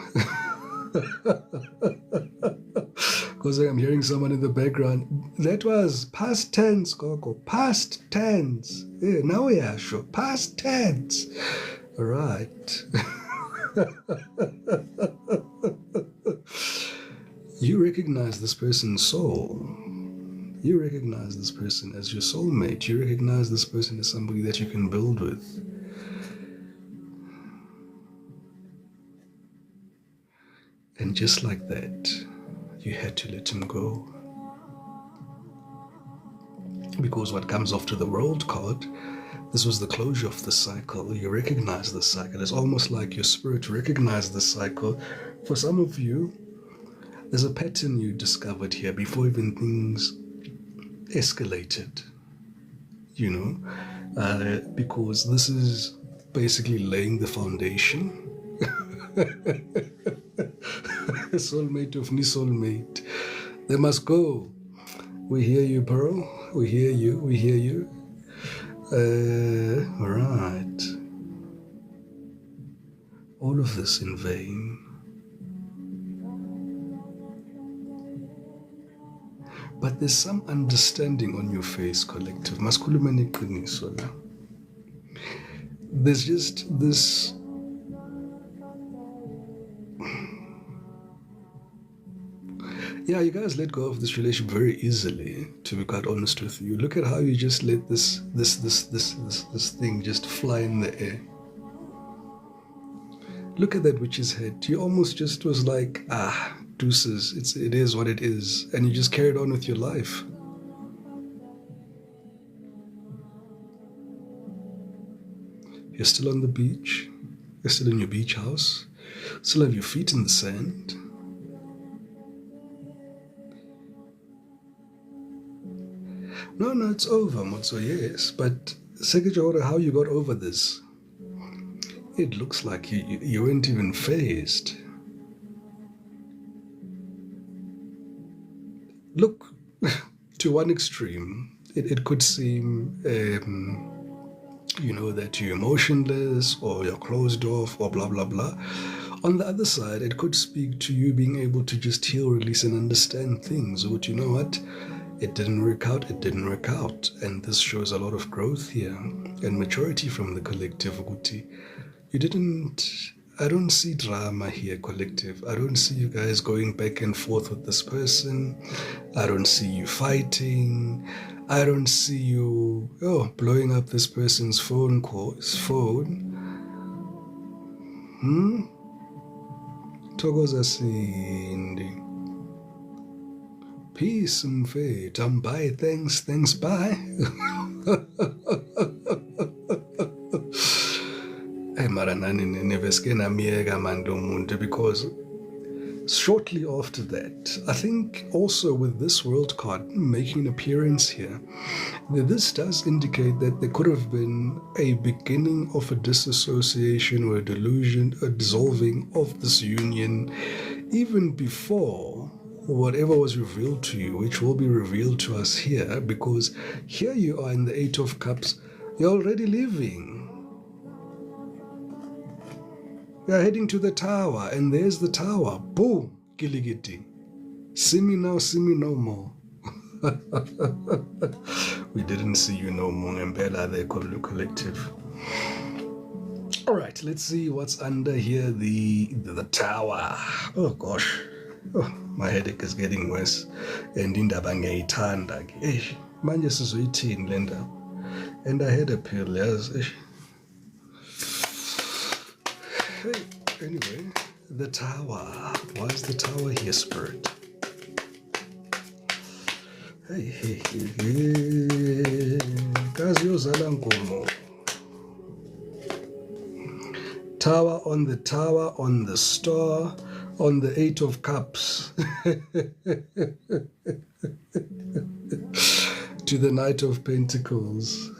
A: Because I'm hearing someone in the background. That was past tense, Koko. Past tense. Yeah, now we are sure. Past tense. All right. You recognize this person's soul. You recognize this person as your soulmate. You recognize this person as somebody that you can build with. And just like that, you had to let him go. Because what comes after the World card, this was the closure of the cycle. You recognize the cycle. It's almost like your spirit recognized the cycle. For some of you, there's a pattern you discovered here before even things escalated, you know, because this is basically laying the foundation. Soulmate of me soulmate. They must go. We hear you, bro. We hear you. All right. All of this in vain. But there's some understanding on your face, collective. Maskulumeni qiniso la. There's just this. Yeah, you guys let go of this relationship very easily, to be quite honest with you. Look at how you just let this thing just fly in the air. Look at that witch's head. You almost just was like, deuces, it is what it is. And you just carried on with your life. You're still on the beach. You're still in your beach house. Still have your feet in the sand. No, it's over, Motso, yes. But Sekejora, how you got over this? It looks like you weren't even phased. Look, to one extreme, it could seem, you know, that you're emotionless or you're closed off or blah, blah, blah. On the other side, it could speak to you being able to just heal, release, and understand things. But you know what? It didn't work out. And this shows a lot of growth here and maturity from the collective. I don't see drama here, collective. I don't see you guys going back and forth with this person. I don't see you fighting. I don't see you blowing up this person's phone. Thokoza Sindi. Peace and faith. Bye. Thanks, bye. Hey, Maranani, never skin a miega mandomunte because shortly after that, I think also with this world card making an appearance here, this does indicate that there could have been a beginning of a disassociation or a delusion, a dissolving of this union, even before whatever was revealed to you, which will be revealed to us here, because here you are in the Eight of Cups, you're already leaving. We are heading to the tower, and there's the tower. Boom! Giligiti. See me now, see me no more. We didn't see you no more, Mbela, the collective. Alright, let's see what's under here. The tower. Oh gosh. Oh, my headache is getting worse. And indaba ngiyayithanda ke. Manje sizoyithini le ndaba. And I had a pill, yes. Anyway, the tower. Why is the tower here, Spirit? Hey. Kazi yozala nkomo. Tower, on the star, on the Eight of Cups. To the Knight of Pentacles.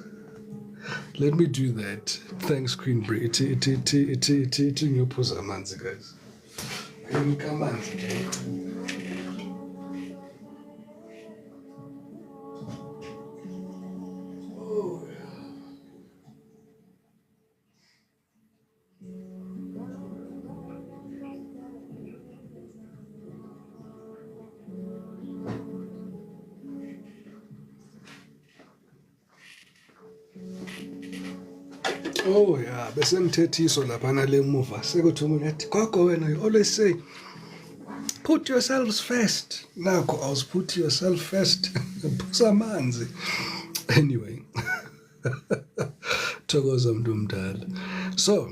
A: Let me do that. Thanks, Queen Brie. Iti ngiyophuza amanzi, guys. Ngikha amanzi, okay? Oh yeah, besemthethiso laphana le muva sekuthi umuntu athi gogo wena, you always say put yourselves first. Nakho I was put yourself first. Phuza amanzi. Anyway. Thokoza mntu mdala. So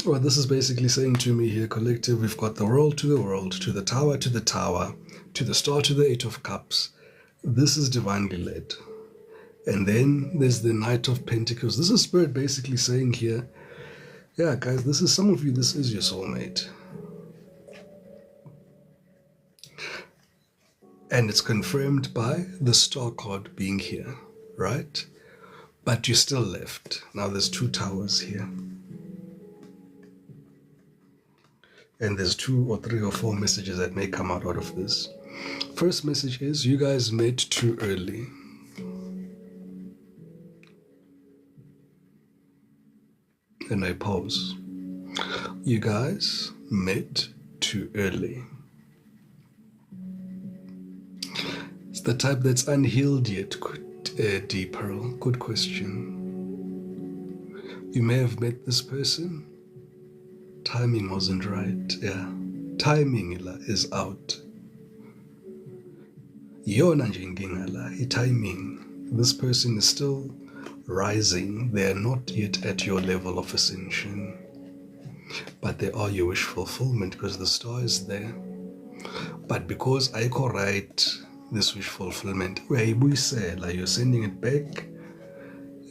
A: what this is basically saying to me here, collective, we've got the world, to the tower, to the star, to the Eight of Cups. This is divinely led. And then there's the Knight of Pentacles. This is Spirit basically saying here, yeah, guys, this is some of you, this is your soulmate. And it's confirmed by the Star card being here, right? But you're still left. Now there's two towers here. And there's 2 or 3 or 4 messages that may come out of this. First message is, you guys met too early. And I pause. You guys met too early. It's the type that's unhealed yet. Deep Pearl. Good question. You may have met this person. Timing wasn't right. Yeah. Timing is out. Yona nje inkinga la, timing. This person is still rising. They are not yet at your level of ascension, but they are your wish fulfillment because the star is there. But because I co write this wish fulfillment, you're sending it back,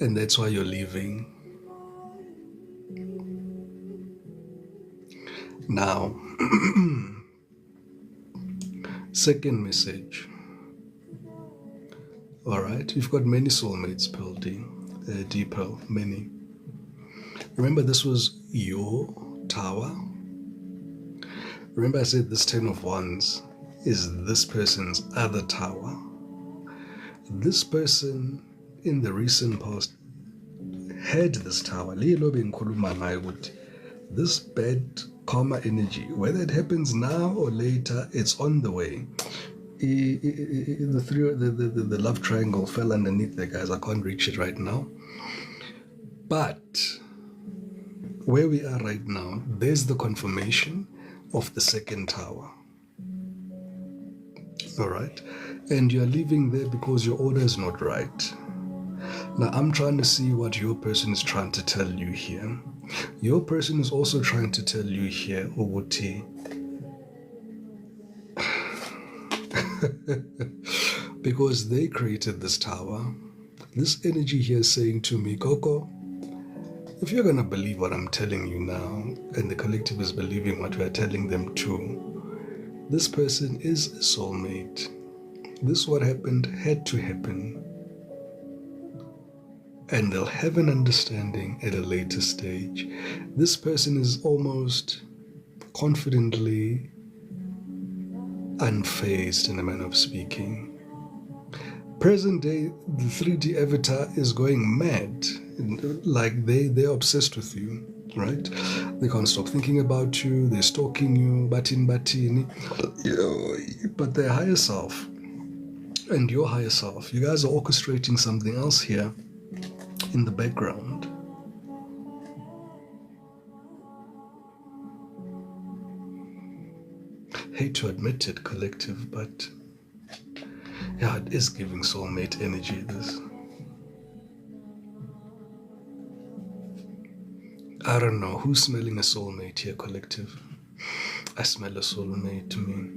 A: and that's why you're leaving. Now, second message. All right, we've got many soulmates, Pearl D. Deep Pearl, many. Remember, this was your tower. Remember I said this 10 of Wands is this person's other tower. This person in the recent past had this tower. This bad karma energy, whether it happens now or later, it's on the way. The love triangle fell underneath there, guys. I can't reach it right now. But where we are right now, there's the confirmation of the second tower. All right? And you're leaving there because your order is not right. Now, I'm trying to see what your person is trying to tell you here. Your person is also trying to tell you here, Oguti, because they created this tower. This energy here is saying to me, Coco, if you're going to believe what I'm telling you now, and the collective is believing what we're telling them too, This person is a soulmate. This what happened had to happen. And they'll have an understanding at a later stage. This person is almost confidently unfazed in a manner of speaking. Present day, the 3D avatar is going mad. Like they're obsessed with you, right? They can't stop thinking about you, they're stalking you, batin. But their higher self and your higher self, you guys are orchestrating something else here in the background. Hate to admit it, collective, but yeah, it is giving soulmate energy, this. I don't know, who's smelling a soulmate here, collective? I smell a soulmate to me.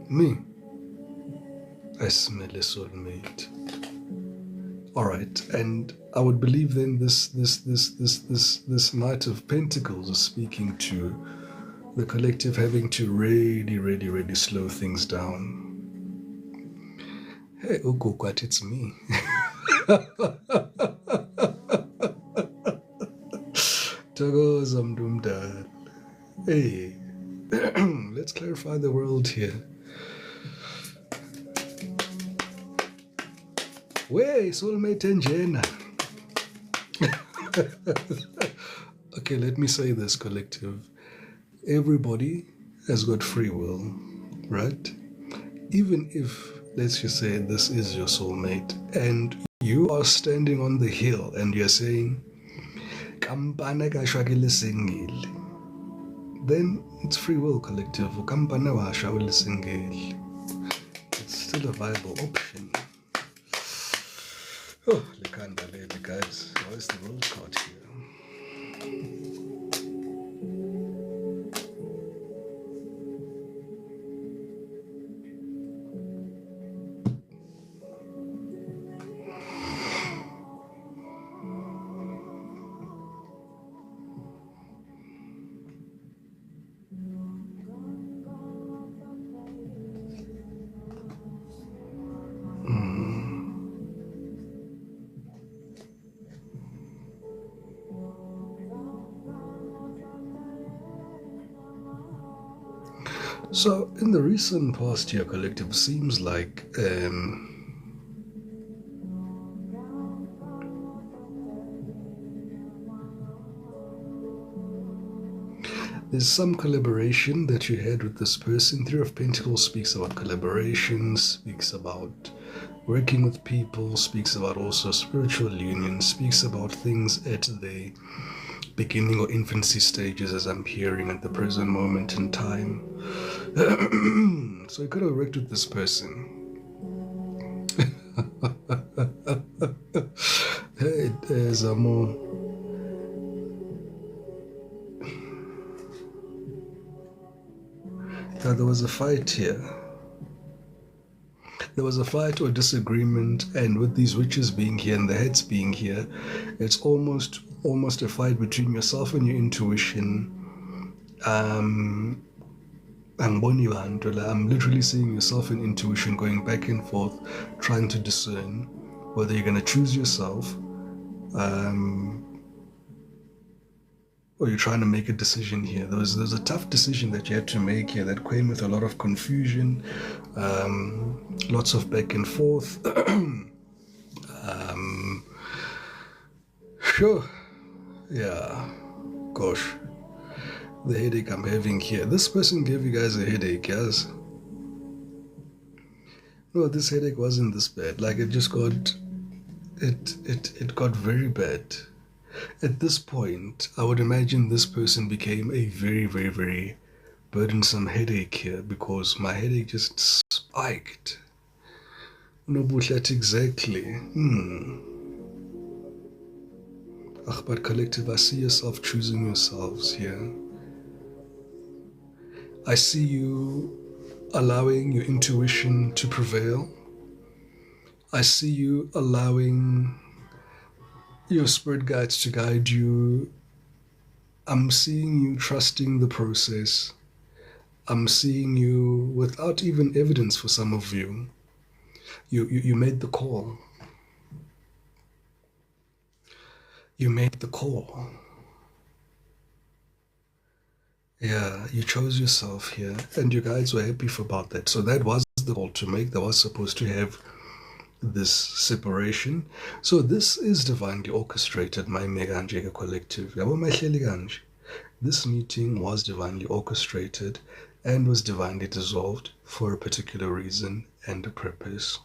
A: Me? I smell a soulmate. Alright, and I would believe then this Knight of Pentacles is speaking to the collective having to really slow things down. Hey, Ukukwat, it's me. Togo's Amdumdad. Hey, let's clarify the world here. Way, soulmate and Jenna. Okay, let me say this, collective. Everybody has got free will, right? Even if, let's just say, this is your soulmate and you are standing on the hill and you're saying, then it's free will, collective. It's still a viable option. Oh, Lekanda baby, guys. Where's the world card here? So, in the recent past year, collective, seems like there's some collaboration that you had with this person. Three of Pentacles speaks about collaboration, speaks about working with people, speaks about also spiritual union, speaks about things at the beginning or infancy stages, as I'm hearing at the present moment in time. So you could have worked with this person. Hey, there's a more. There was a fight here. There was a fight or disagreement, and with these witches being here and the heads being here, it's almost a fight between yourself and your intuition. I'm literally seeing yourself and intuition going back and forth, trying to discern whether you're going to choose yourself, or you're trying to make a decision here. There's a tough decision that you had to make here that came with a lot of confusion, lots of back and forth. Sure. Yeah. Gosh. The headache I'm having here. This person gave you guys a headache, guys. No, this headache wasn't this bad. Like it just got it got very bad. At this point, I would imagine this person became a very burdensome headache here because my headache just spiked. No bullshit exactly. But collective, I see yourself choosing yourselves here. I see you allowing your intuition to prevail. I see you allowing your spirit guides to guide you. I'm seeing you trusting the process. I'm seeing you without even evidence for some of you. You made the call. You made the call. Yeah, you chose yourself here, and you guys were happy about that. So that was the call to make. That was supposed to have this separation. So this is divinely orchestrated, my Mega Njega collective. Yabo mahleli kanje. This meeting was divinely orchestrated and was divinely dissolved for a particular reason and a purpose.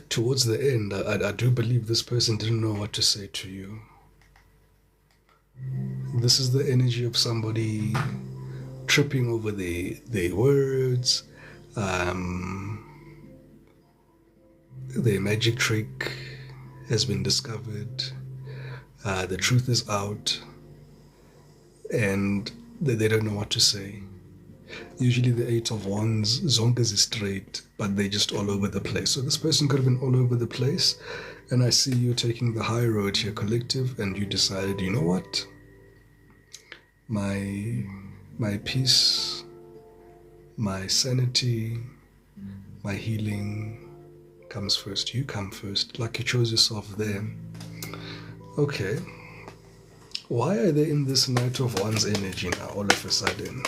A: Towards the end, I do believe this person didn't know what to say to you. This is the energy of somebody tripping over their words, their magic trick has been discovered, the truth is out, and they don't know what to say. Usually the Eight of Wands, zonke is straight, but they're just all over the place. So this person could have been all over the place, and I see you taking the high road here, collective, and you decided, you know what? My peace, my sanity, my healing comes first. You come first, like you chose yourself there. Okay. Why are they in this Knight of Wands energy now, all of a sudden?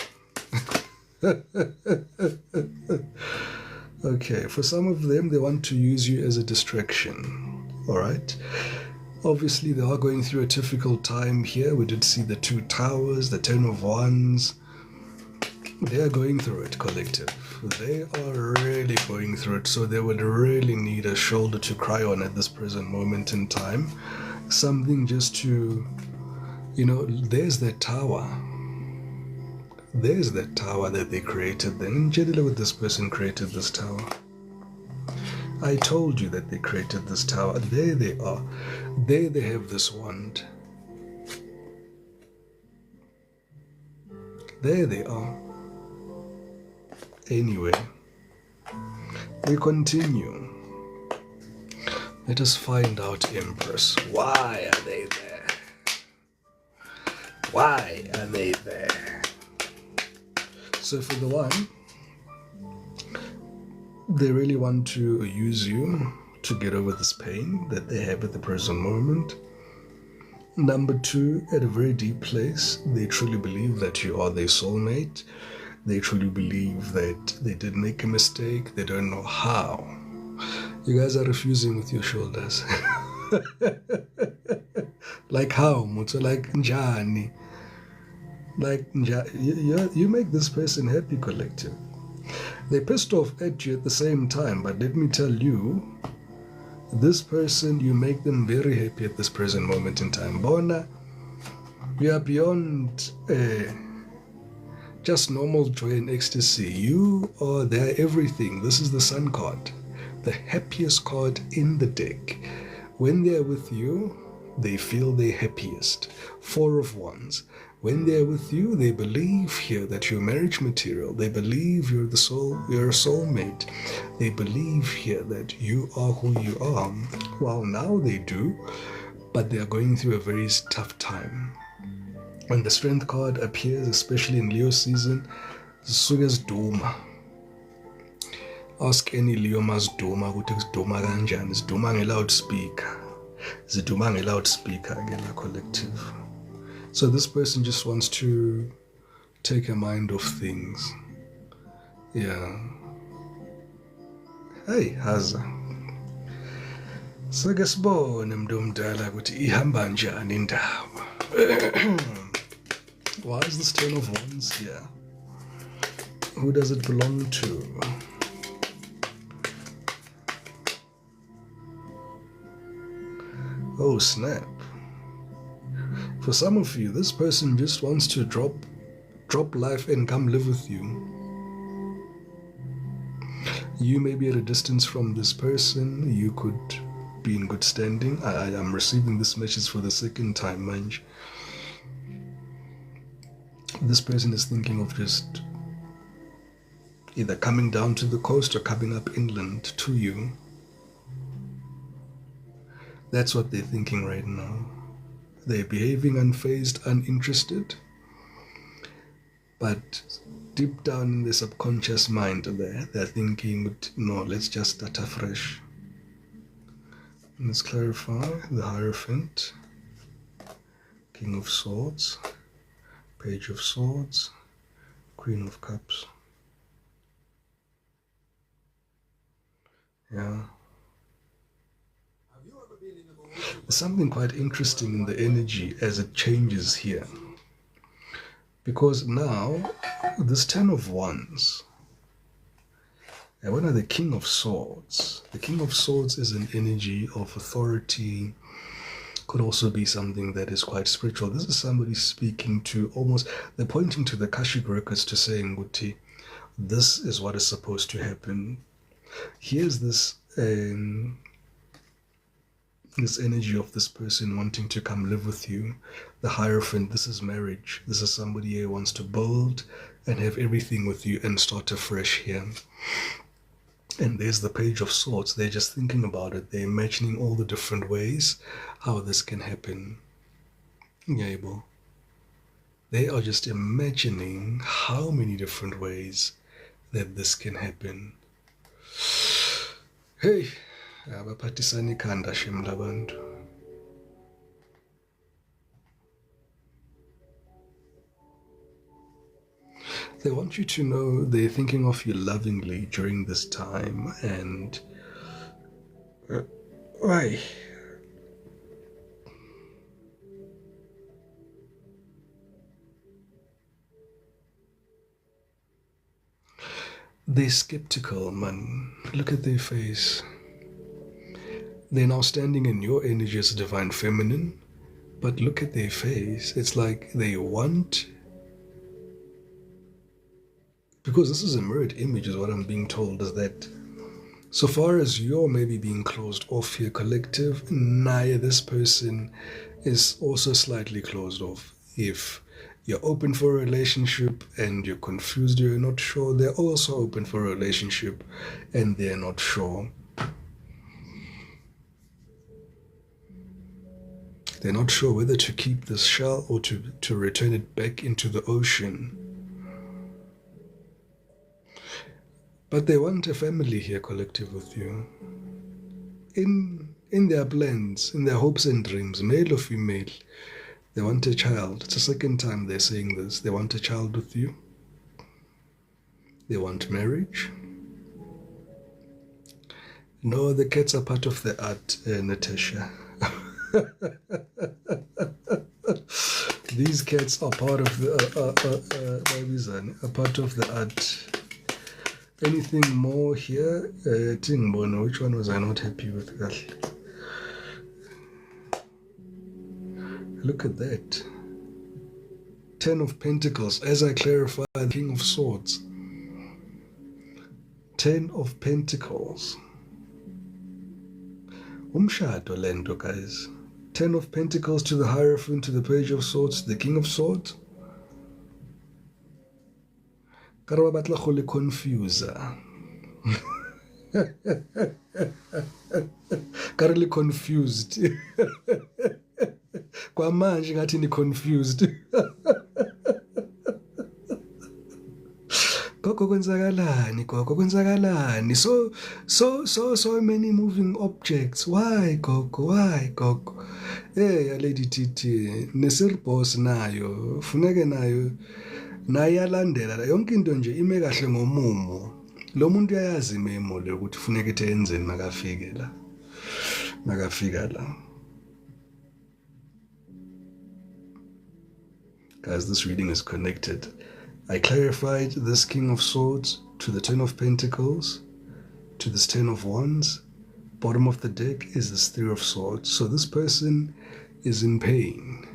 A: Okay, for some of them, they want to use you as a distraction. All right. Obviously, they are going through a difficult time here. We did see the two towers, the Ten of Wands. They are going through it, collective. They are really going through it. So they would really need a shoulder to cry on at this present moment in time. Something just to, there's that tower. There's that tower that they created then. Jedila with this person created this tower. I told you that they created this tower. There they are. There they have this wand. There they are. Anyway, we continue. Let us find out, Empress. Why are they there? Why are they there? So for the one, they really want to use you to get over this pain that they have at the present moment. Number two, at a very deep place, they truly believe that you are their soulmate. They truly believe that they did make a mistake. They don't know how. You guys are refusing with your shoulders. Like how, Muto? Like njani? Like, you make this person happy, collective. They're pissed off at you at the same time, but let me tell you, this person, you make them very happy at this present moment in time. Bona, you are beyond just normal joy and ecstasy. You are their everything. This is the Sun card, the happiest card in the deck. When they're with you, they feel their happiest. Four of Wands. When they're with you, they believe here that you're marriage material. They believe you're you're a soulmate. They believe here that you are who you are. Well, now they do, but they are going through a very tough time. When the Strength card appears, especially in Leo season, Suga's Doma. Ask any Leo mas Doma, who takes Doma Ganjan. Is Doma a loudspeaker? Is it Doma a loudspeaker again, a collective? So this person just wants to take a mind off things. Yeah. Hey, Haza. Sake sibone mntu omdala ukuthi ihamba njani indaba. Why is this Ten of Wands here? Who does it belong to? Oh snap. For some of you, this person just wants to drop life and come live with you. You may be at a distance from this person. You could be in good standing. I am receiving this message for the second time, mind you. This person is thinking of just either coming down to the coast or coming up inland to you. That's what they're thinking right now. They're behaving unfazed, uninterested, but deep down in the subconscious mind they're thinking, no, let's just start afresh. Let's clarify the Hierophant, King of Swords, Page of Swords, Queen of Cups. Yeah. There's something quite interesting in the energy as it changes here. Because now, this Ten of Wands, and when are the King of Swords? The King of Swords is an energy of authority, could also be something that is quite spiritual. This is somebody speaking to almost, they're pointing to the Akashic records to saying, Guti, this is what is supposed to happen. Here's this this energy of this person wanting to come live with you. The Hierophant, this is marriage. This is somebody who wants to build and have everything with you and start afresh here. And there's the Page of Swords. They're just thinking about it. They're imagining all the different ways how this can happen. Yabo. They are just imagining how many different ways that this can happen. Hey, abaphathisani ikhanda shem labantu. They want you to know they're thinking of you lovingly during this time, and why? They're skeptical, man. Look at their face. They're now standing in your energy as a divine feminine, but look at their face. It's like they want, because this is a mirrored image is what I'm being told, is that so far as you're maybe being closed off here, collective, Naya, this person is also slightly closed off. If you're open for a relationship and you're confused, you're not sure, they're also open for a relationship and they're not sure. They're not sure whether to keep this shell or to return it back into the ocean. But they want a family here, collective, with you. In their plans, in their hopes and dreams, male or female, they want a child. It's the second time they're saying this. They want a child with you. They want marriage. No, the cats are part of the art, Natasha. These cats are part of the part of the art. Anything more here? Which one was I not happy with? Look at that. 10 of Pentacles. As I clarify, the King of Swords. 10 of Pentacles. Umshado lento, guys. 10 of Pentacles to the Hierophant, to the Page of Swords, to the King of Swords. Karaba batla khole confuser. Currently confused. Kwa manje ngathi ni confused. Gogo kwenzakalani, gogo kwenzakalani. So many moving objects. Why gogo? Why gogo? Hey, lady Titi, nesirboss nayo, funeke nayo nayalandela yonke into nje ime kahle ngomumo. Lo muntu uyayazi imemo le ukuthi funeke ethe enzeni makafike la. Makafika la. Guys, this reading is connected. I clarified this King of Swords to the 10 of Pentacles, to this 10 of Wands. Bottom of the deck is this 3 of Swords. So this person is in pain.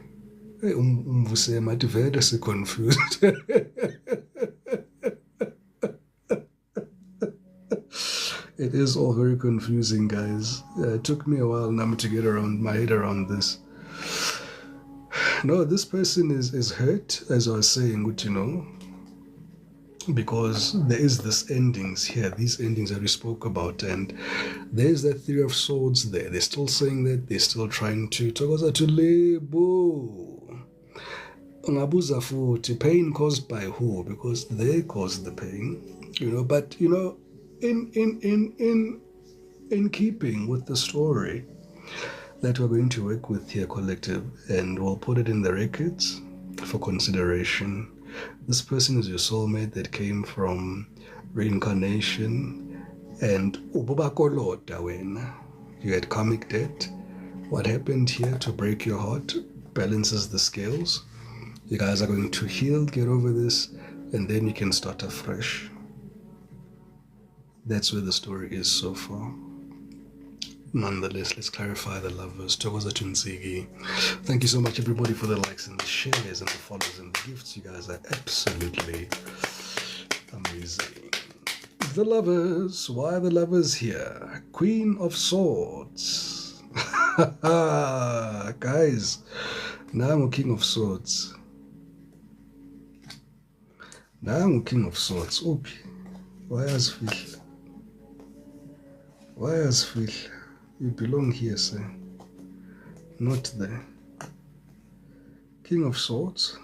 A: Might very confused. It is all very confusing, guys. It took me a while now to get my head around this. No, this person is hurt, as I was saying, you know. because there is this endings here, these endings that we spoke about, and there's that Three of Swords there. They're still saying that, they're still trying to tokoza to lebo. Ungabuza futhi, pain caused by who? Because they caused the pain, but in keeping with the story that we're going to work with here, collective, and we'll put it in the records for consideration. This person is your soulmate that came from reincarnation, and you had karmic debt. What happened here to break your heart balances the scales. You guys are going to heal, get over this, and then you can start afresh. That's where the story is so far. Nonetheless, let's clarify the lovers. Tokoza Tunsigi. Thank you so much, everybody, for the likes and the shares and the follows and the gifts. You guys are absolutely amazing. The lovers. Why are the lovers here? Queen of Swords. Guys, now I'm King of Swords. Now I'm King of Swords. Oops. Why has fish? Why has fish? You belong here, sir. Not there. King of Swords.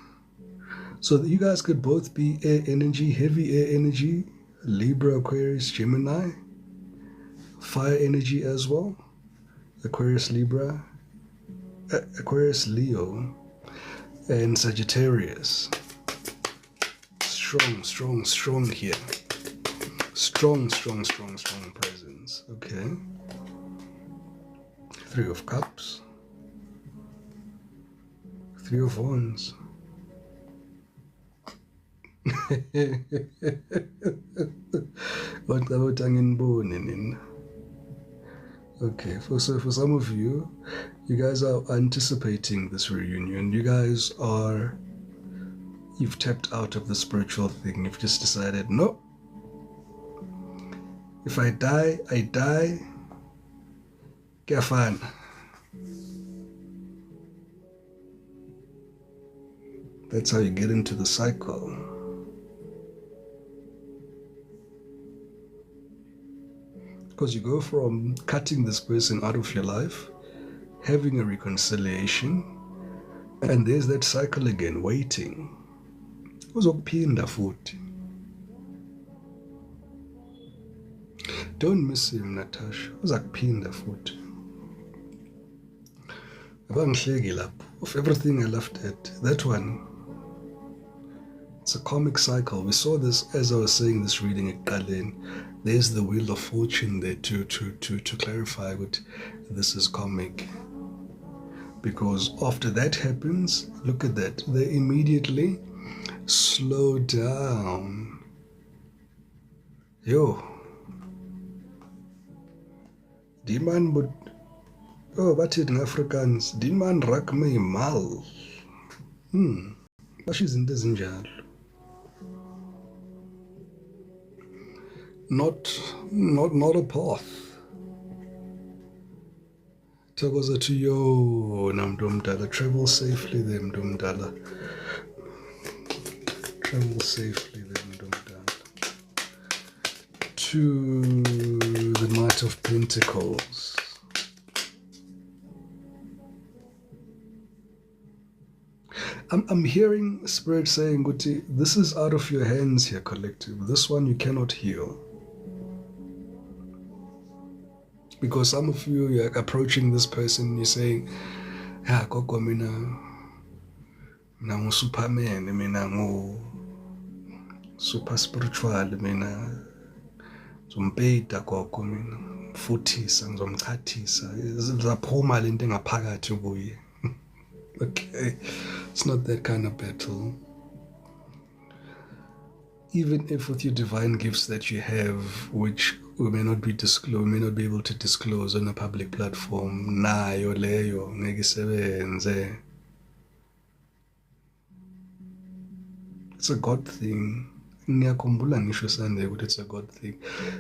A: So you guys could both be air energy, heavy air energy, Libra, Aquarius, Gemini, fire energy as well. Aquarius, Libra, Aquarius, Leo, and Sagittarius. Strong here. Strong presence. Okay. Three of Cups. Three of Wands. Okay, for some of you, you guys are anticipating this reunion. You've tapped out of the spiritual thing. You've just decided, no. If I die, I die. Kafan. That's how you get into the cycle. Because you go from cutting this person out of your life, having a reconciliation, and there's that cycle again, waiting. Uzokuphinda futhi. Don't miss him, Natasha. Uzakuphinda futhi. Of everything I left at, that one, it's a karmic cycle. We saw this as I was saying this reading at Kalin. There's the Wheel of Fortune there to clarify what this is karmic. Because after that happens, look at that. They immediately slow down. Yo. Die man would what in Afrikaans? Die man rak my mal. She's in this injal. Not a path. Tokoza to yo namdumdala. Travel safely there, mdumdala. Travel safely there, mdumdala. To the Knight of Pentacles. I'm hearing Spirit saying, Guti, this is out of your hands here, collective. This one you cannot heal. Because some of you, you're approaching this person, you're saying, yeah, koko mina ngu Superman, mina ngu super spiritual, mina zombeda koko mina futhisa ngizomchathisa zaphuma lento engaphakathi kuye. Okay, it's not that kind of battle. Even if with your divine gifts that you have, which we may not be able to disclose on a public platform, nayo leyo ngeke isebenze. It's a God thing. Ngiyakhumbula ngisho Sunday ukuthi it's a God thing.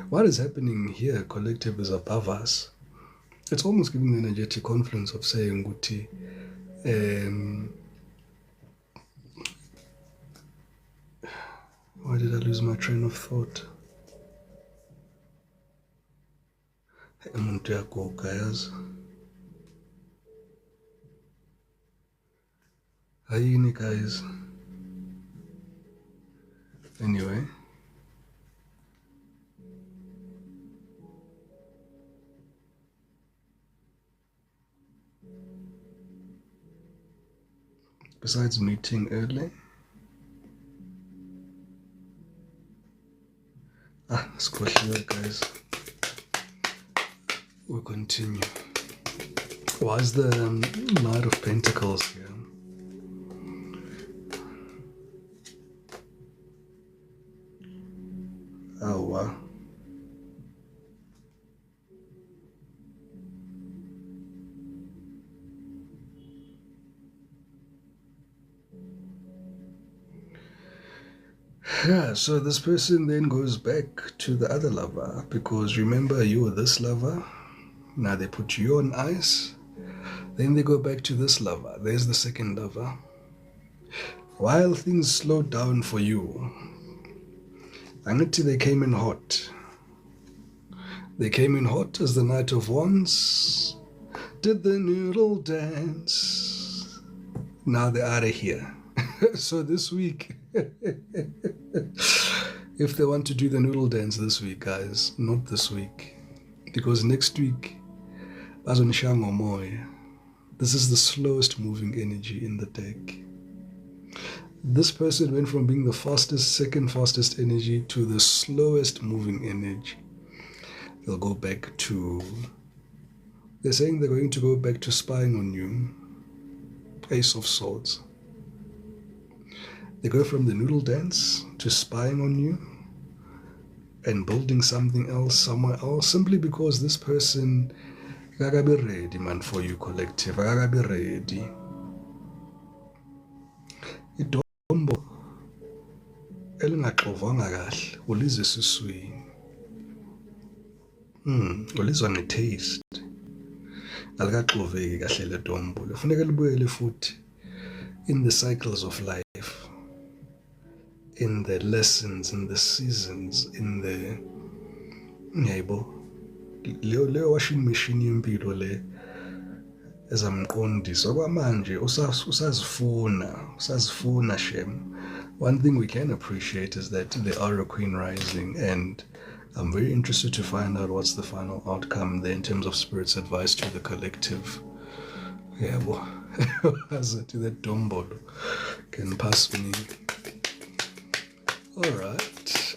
A: What is happening here, collective, is above us. It's almost giving the energetic confluence of saying ukuthi what did I lose my train of thought? Umuntu uyaguga yazi. Hayini guys. Anyway. Besides meeting early. Let's go here guys. We'll continue. Why is the Knight of Pentacles here? Oh wow. Yeah, so this person then goes back to the other lover because remember you were this lover. Now they put you on ice. Then they go back to this lover. There's the second lover. While things slowed down for you, until they came in hot. They came in hot as the Knight of Wands did the noodle dance. Now they're out of here. So this week, if they want to do the noodle dance this week, guys, not this week. Because next week, bazonishango moya. This is the slowest moving energy in the deck. This person went from being the fastest, second fastest energy to the slowest moving energy. They'll go back to... They're saying they're going to go back to spying on you. Ace of Swords. They go from the noodle dance to spying on you and building something else somewhere else simply because this person gotta be ready, man, for you collective. Gotta be ready. Idombo elingaxovanga kahle ulizwe esiswini. Ulizwa nge-taste. Alikaxoveki kahle le dombo. Kufuneka libuyele futhi in the cycles of life, in the lessons, in the seasons, in the yebo leyo washing machine yempilo le ezamqondisa okwamanje usazifuna shem. One thing we can appreciate is that they are a queen rising, and I'm very interested to find out what's the final outcome there in terms of spirit's advice to the collective. Yeah, well, as to that dombolo can pass me. All right.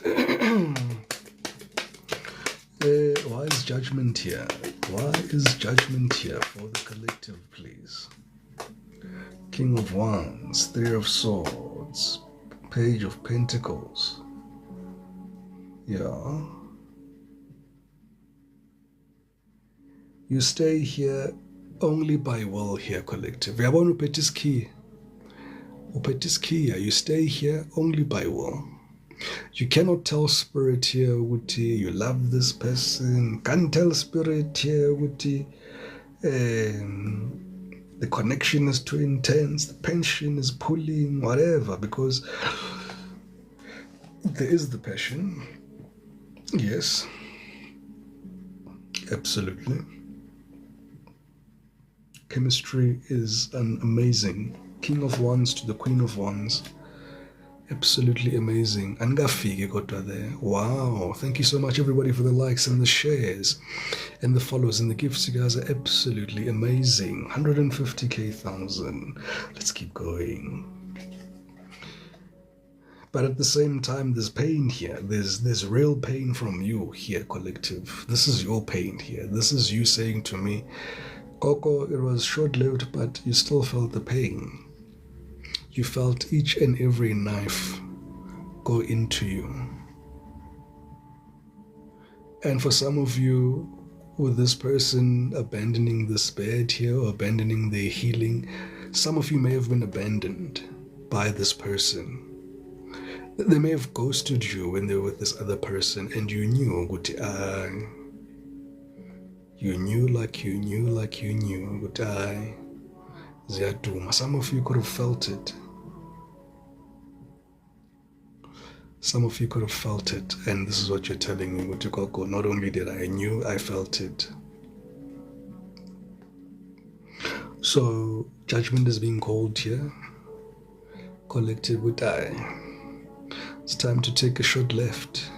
A: Why is judgment here? Why is judgment here for the collective, please? King of Wands, Three of Swords, Page of Pentacles. Yeah. You stay here only by will here, collective. Yabona uphethe isikhiya. Uphethe isikhiya. You stay here only by will. You cannot tell spirit here ukuthi you love this person. Can't tell spirit here ukuthi the connection is too intense, the pension is pulling, whatever, because there is the passion. Yes, absolutely. Chemistry is an amazing. King of Wands to the Queen of Wands. Absolutely amazing. Angafiki kodwa there. Wow. Thank you so much everybody for the likes and the shares and the follows and the gifts. You guys are absolutely amazing. 150,000. Let's keep going. But at the same time, there's pain here. There's real pain from you here, collective. This is your pain here. This is you saying to me, Coco, it was short-lived, but you still felt the pain. You felt each and every knife go into you. And for some of you, with this person abandoning this bed here or abandoning their healing, some of you may have been abandoned by this person. They may have ghosted you when they were with this other person, and you knew, you knew like you knew, Some of you could have felt it. Some of you could have felt it, and this is what you're telling me, Mutukoko. Not only did I knew, I felt it. So judgment is being called here. Collective would die. It's time to take a short left.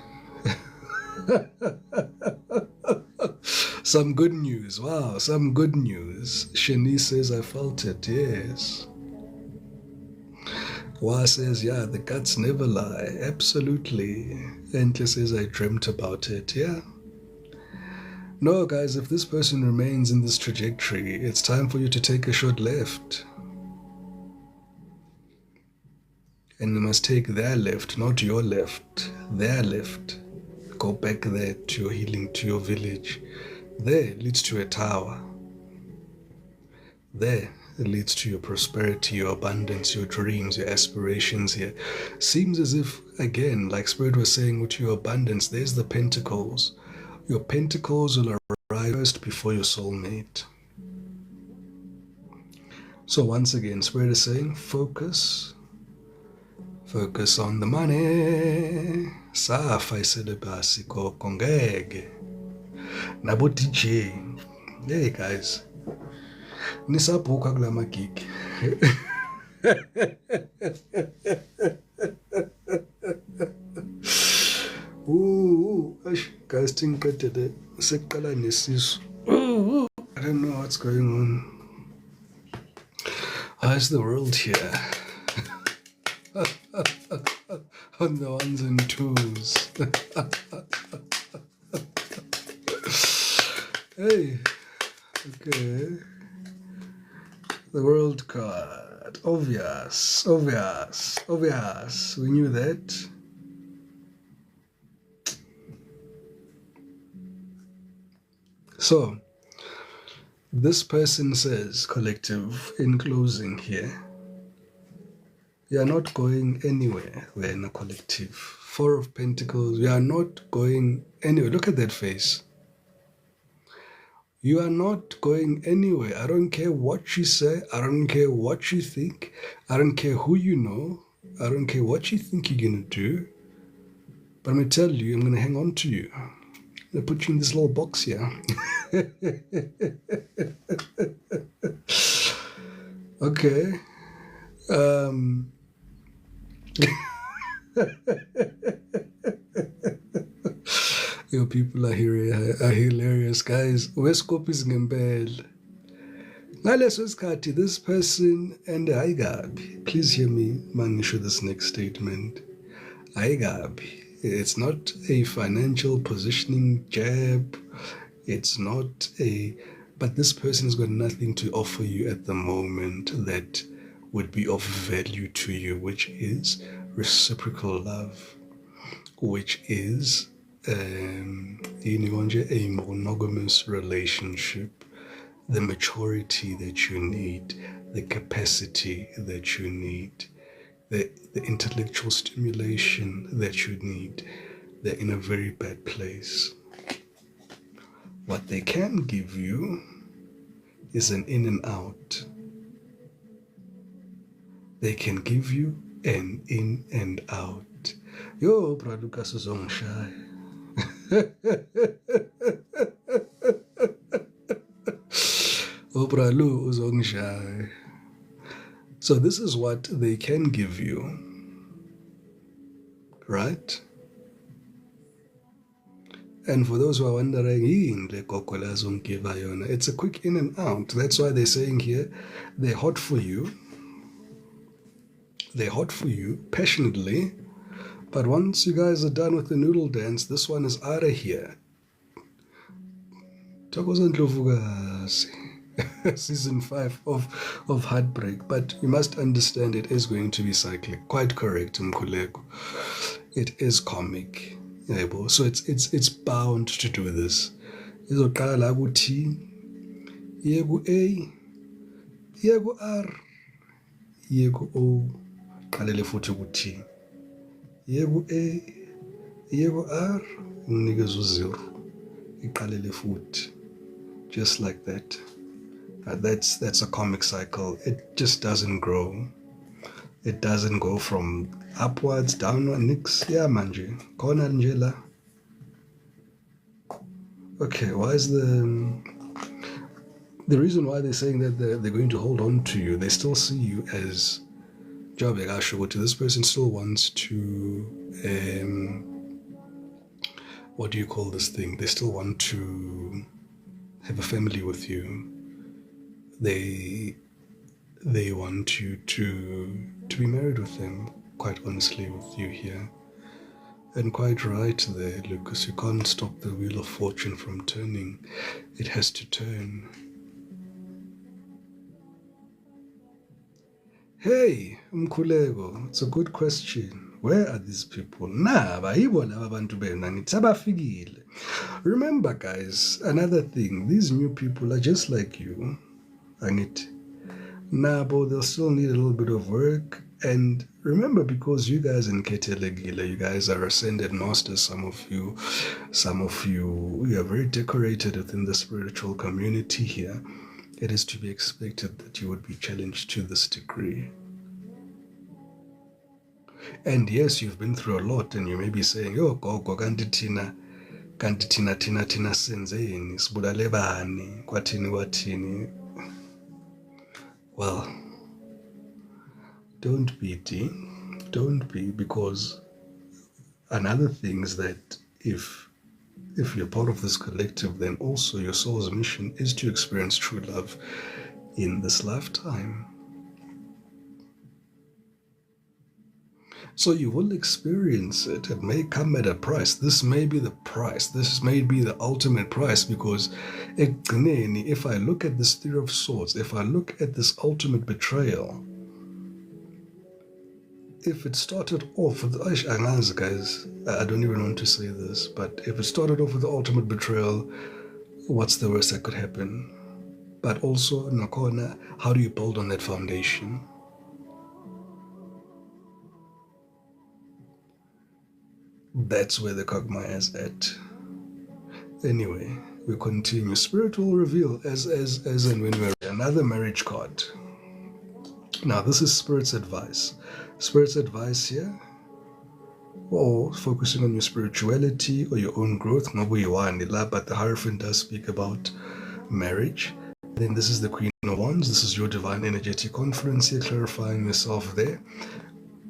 A: Some good news. Wow, some good news. Shani says, I felt it. Yes. Wa says, yeah, the guts never lie. Absolutely. Entle says, I dreamt about it. Yeah. No, guys, if this person remains in this trajectory, it's time for you to take a short left. And you must take their left, not your left. Their left. Go back there to your healing, to your village. There leads to a tower. There it leads to your prosperity, your abundance, your dreams, your aspirations here. Seems as if, again, like Spirit was saying with your abundance, there's the pentacles. Your pentacles will arrive first before your soulmate. So once again, Spirit is saying, focus on the money. Safa iselebasi kongege. Nabo DJ. Hey guys. Nisabhuka kula magig. Guys, tinqedele seqala nesisu. I don't know what's going on. How's the world here? On the ones and twos. Hey, okay. The world card. Obvious. We knew that. So, this person says, collective, in closing here, you are not going anywhere. We're in a collective. Four of Pentacles. You are not going anywhere. Look at that face. You are not going anywhere. I don't care what you say. I don't care what you think. I don't care who you know. I don't care what you think you're going to do. But I'm going to tell you, I'm going to hang on to you. I'm going to put you in this little box here. Okay. Your people are hilarious, guys. Wescope is ngempela. Ngaleso sikhathi, this person and Aigabi. Please hear me, mangisho this next statement. Aigabi. It's not a financial positioning jab. It's not a... But this person has got nothing to offer you at the moment that would be of value to you, which is reciprocal love, which is a monogamous relationship, the maturity that you need, the capacity that you need, the intellectual stimulation that you need. They're in a very bad place. What they can give you is an in and out. They can give you an in and out. Yo, bra Lucas is on shy. Oh, bra Lu is on shy. So this is what they can give you, right? And for those who are wondering, it's a quick in and out. That's why they're saying here, they're hot for you. They're hot for you passionately. But once you guys are done with the noodle dance, this one is out of here. Season 5 of Heartbreak. But you must understand it is going to be cyclic. Quite correct, Mkhuleko. It is comic. So it's bound to do this. Izoqala la ku T, iye ku A, iye ku R, iye ku O, qalele futhi ku T. Iye ku A, iye ku R, unikeza u0, iqalele futhi. Just like that. That's a comic cycle. It just doesn't grow. It doesn't go from upwards, downward, nix. Yeah, manje. Khona nje la. Okay, why is the reason why they're saying that they're going to hold on to you? They still see you as this person still wants to what do you call this thing? They still want to have a family with you. They want you to be married with them, quite honestly, with you here. And quite right there, Lucas. You can't stop the wheel of fortune from turning. It has to turn. Hey, Mkhuleko, it's a good question. Where are these people? Remember, guys, another thing, these new people are just like you. But they'll still need a little bit of work. And remember, because you guys in Ketelegila, you guys are ascended masters, some of you are very decorated within the spiritual community here. It is to be expected that you would be challenged to this degree. And yes, you've been through a lot, and you may be saying, oh, gogo, kanti tina senzeni, sibulale bani, kwatini. Well, don't be, because another thing is that if you're part of this collective, then also your soul's mission is to experience true love in this lifetime. So you will experience it. It may come at a price. This may be the price. This may be the ultimate price, because if I look at this Three of Swords, if I look at this ultimate betrayal, if it started off with, guys, I don't even want to say this, but if it started off with the ultimate betrayal, what's the worst that could happen? But also, Nakona, how do you build on that foundation? That's where the Kogmaya is at. Anyway, we continue. Spirit will reveal as and when we're another marriage card. Now, this is Spirit's advice. Spirit's advice here, or focusing on your spirituality or your own growth, but the Hierophant does speak about marriage. Then this is the Queen of Wands. This is your divine energetic conference here, clarifying yourself there,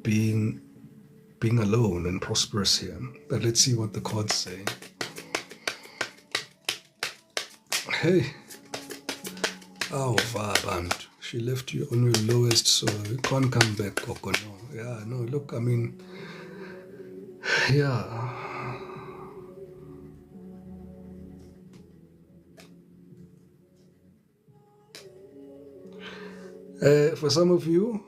A: being alone and prosperous here. But let's see what the cards say. Hey, oh, Vabant. She left you on your lowest, so you can't come back, Coco. No. Yeah, no, look, I mean, yeah. For some of you,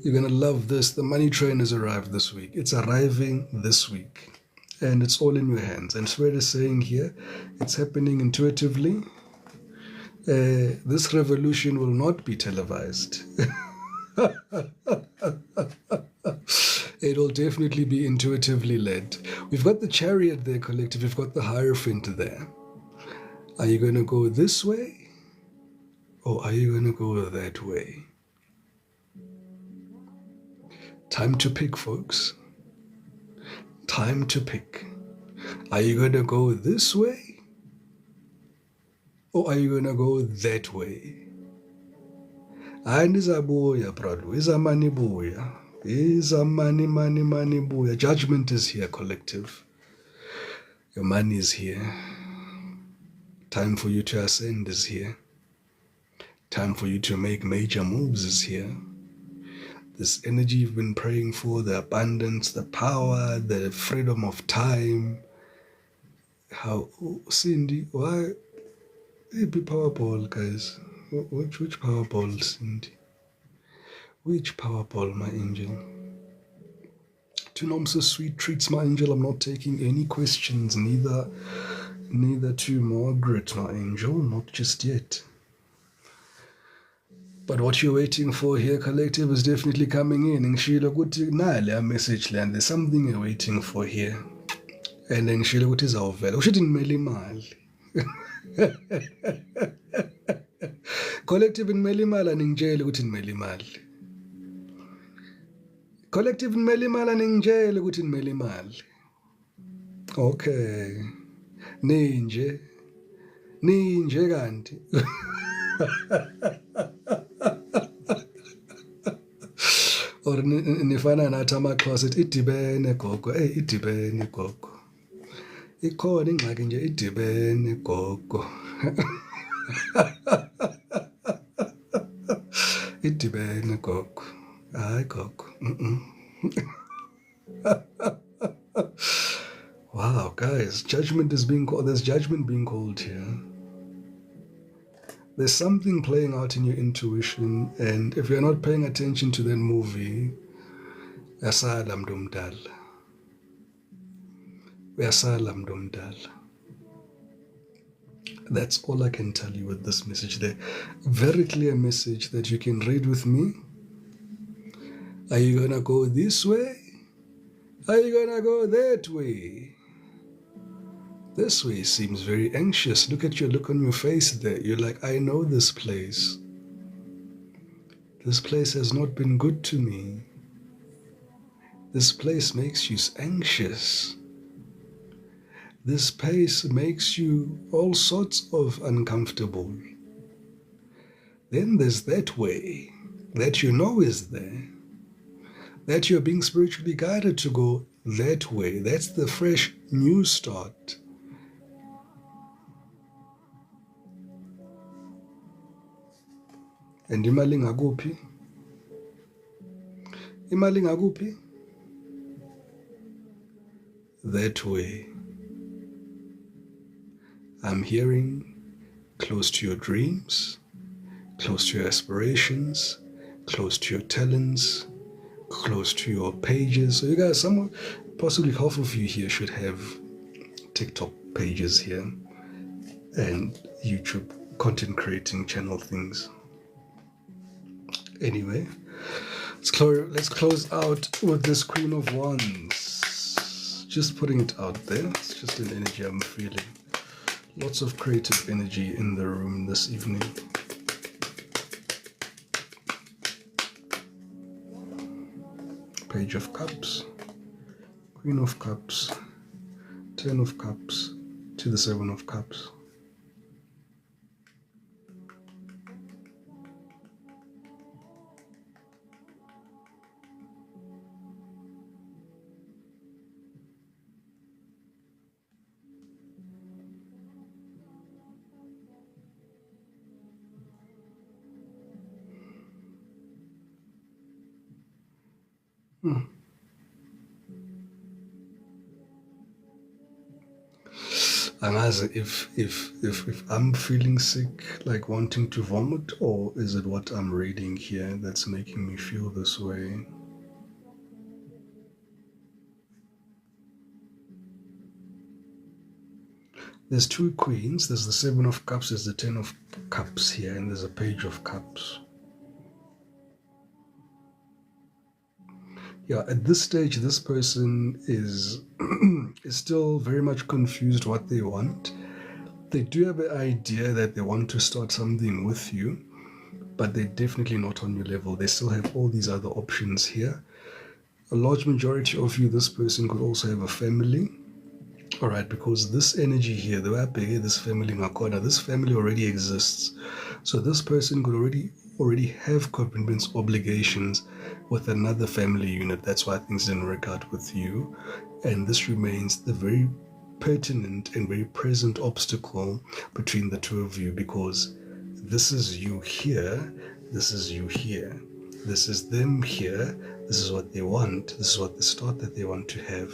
A: you're going to love this. The money train has arrived this week. It's arriving this week. And it's all in your hands. And Spirit is saying here, it's happening intuitively. This revolution will not be televised. It will definitely be intuitively led. We've got the Chariot there, collective. We've got the Hierophant there. Are you going to go this way? Or are you going to go that way? Time to pick, folks. Time to pick. Are you going to go this way? Or are you going to go that way? And is a boya, brother. Is a money boya. Is a money boya. Judgment is here, collective. Your money is here. Time for you to ascend is here. Time for you to make major moves is here. This energy you've been praying for, the abundance, the power, the freedom of time. How, Cindy, why? It'd be Powerball, guys. Which Powerball, Cindy? Which Powerball, my angel? To Nomsa sweet treats, my angel. I'm not taking any questions, neither to Margaret, my angel, not just yet. But what you're waiting for here, collective, is definitely coming in. And Sheila, good message land. There's something you're waiting for here. And then Sheila, what is our value? She didn't mail mal. Collective in Melimal and in jail in Melimal. Collective nimele imali aningitshele ukuthi nimele imali. Okay. Ninje kanti. Or nifana nathi amaXhosa ethi idibene gogo. Idibene gogo. Ikhona ingxaki nje idibene gogo. Idibene gogo. Hayi gogo. Wow, guys, judgment is being called. There's judgment being called here. There's something playing out in your intuition, and if you're not paying attention to that movie, uyasala mntu omdala. Uyasala mntu omdala. That's all I can tell you with this message there. Very clear message that you can read with me. Are you gonna go this way? Are you gonna go that way? This way seems very anxious. Look at your look on your face there. You're like, I know this place. This place has not been good to me. This place makes you anxious. This place makes you all sorts of uncomfortable. Then there's that way that you know is there, that you're being spiritually guided to go that way. That's the fresh new start. And imali ngakuphi? Imali ngakuphi? That way. I'm hearing close to your dreams, close to your aspirations, close to your talents, close to your pages. So you guys, someone, possibly half of you here should have TikTok pages here and YouTube content creating channel things. Anyway, let's close out with this Queen of Wands. Just putting it out there. It's just an energy I'm feeling. Lots of creative energy in the room this evening. Page of Cups, Queen of Cups, Ten of Cups to the Seven of Cups. Angazi if I'm feeling sick, like wanting to vomit, or is it what I'm reading here that's making me feel this way? There's two queens, there's the Seven of Cups, there's the Ten of Cups here, and there's a Page of Cups. Yeah, at this stage, this person is is still very much confused what they want. They do have an idea that they want to start something with you, but they're definitely not on your level. They still have all these other options here. A large majority of you, this person could also have a family. All right, because this energy here, the way I beg this family, this family already exists. So this person could already have commitments, obligations with another family unit. That's why things didn't work out with you. And this remains the very pertinent and very present obstacle between the two of you, because this is you here, this is you here, this is them here, this is what they want, this is what the start that they want to have,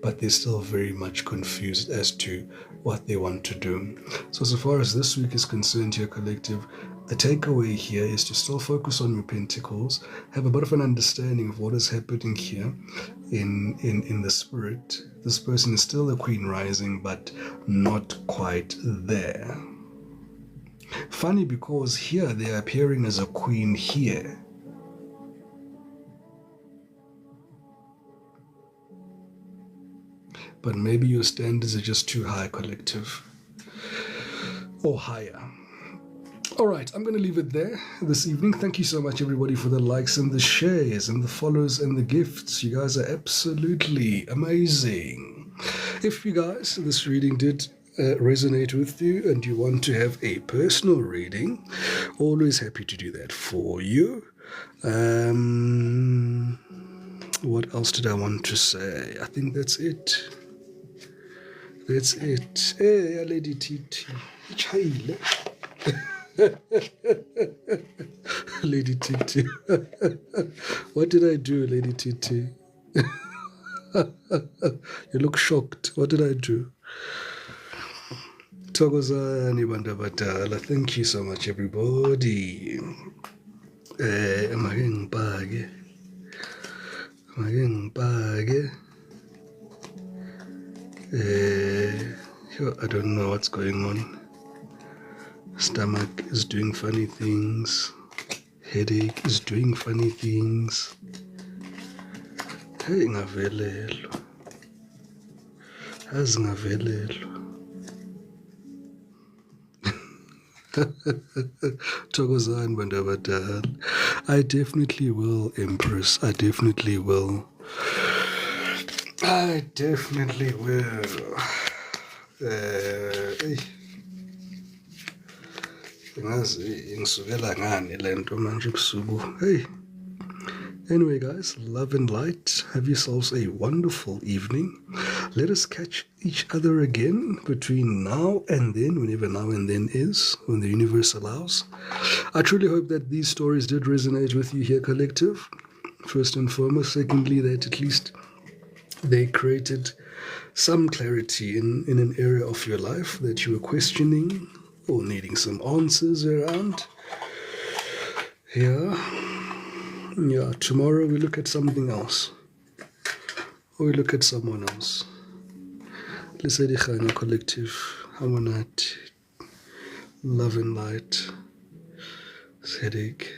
A: but they're still very much confused as to what they want to do. So far as this week is concerned here, collective, the takeaway here is to still focus on your pentacles, have a bit of an understanding of what is happening here in the spirit. This person is still a queen rising, but not quite there. Funny, because here they are appearing as a queen here. But maybe your standards are just too high, collective. Or higher. All right, I'm going to leave it there this evening. Thank you so much, everybody, for the likes and the shares and the follows and the gifts. You guys are absolutely amazing. If you guys, this reading did resonate with you and you want to have a personal reading, always happy to do that for you. What else did I want to say? I think that's it. That's it. Hey, Lady TT. Chile. Lady TT. What did I do, Lady TT? You look shocked. What did I do? Thokozani bantu abadala. Thank you so much, everybody. Make ngibhake. I don't know what's going on. Stomach is doing funny things. Headache is doing funny things. Hey, ngavelelwa. Azingavelelwa. Thokozani bantu abadala. I definitely will, Empress. I definitely will. I definitely will. Ngazi ngisukela ngani lento manje ebusuku. Hey. Anyway, guys, love and light. Have yourselves a wonderful evening. Let us catch each other again between now and then, whenever now and then is, when the universe allows. I truly hope that these stories did resonate with you here, collective. First and foremost. Secondly, that at least they created some clarity in an area of your life that you were questioning or needing some answers around. Yeah, tomorrow we look at something else. Or we look at someone else. Let's say the collective, harmonite, love and light, headache.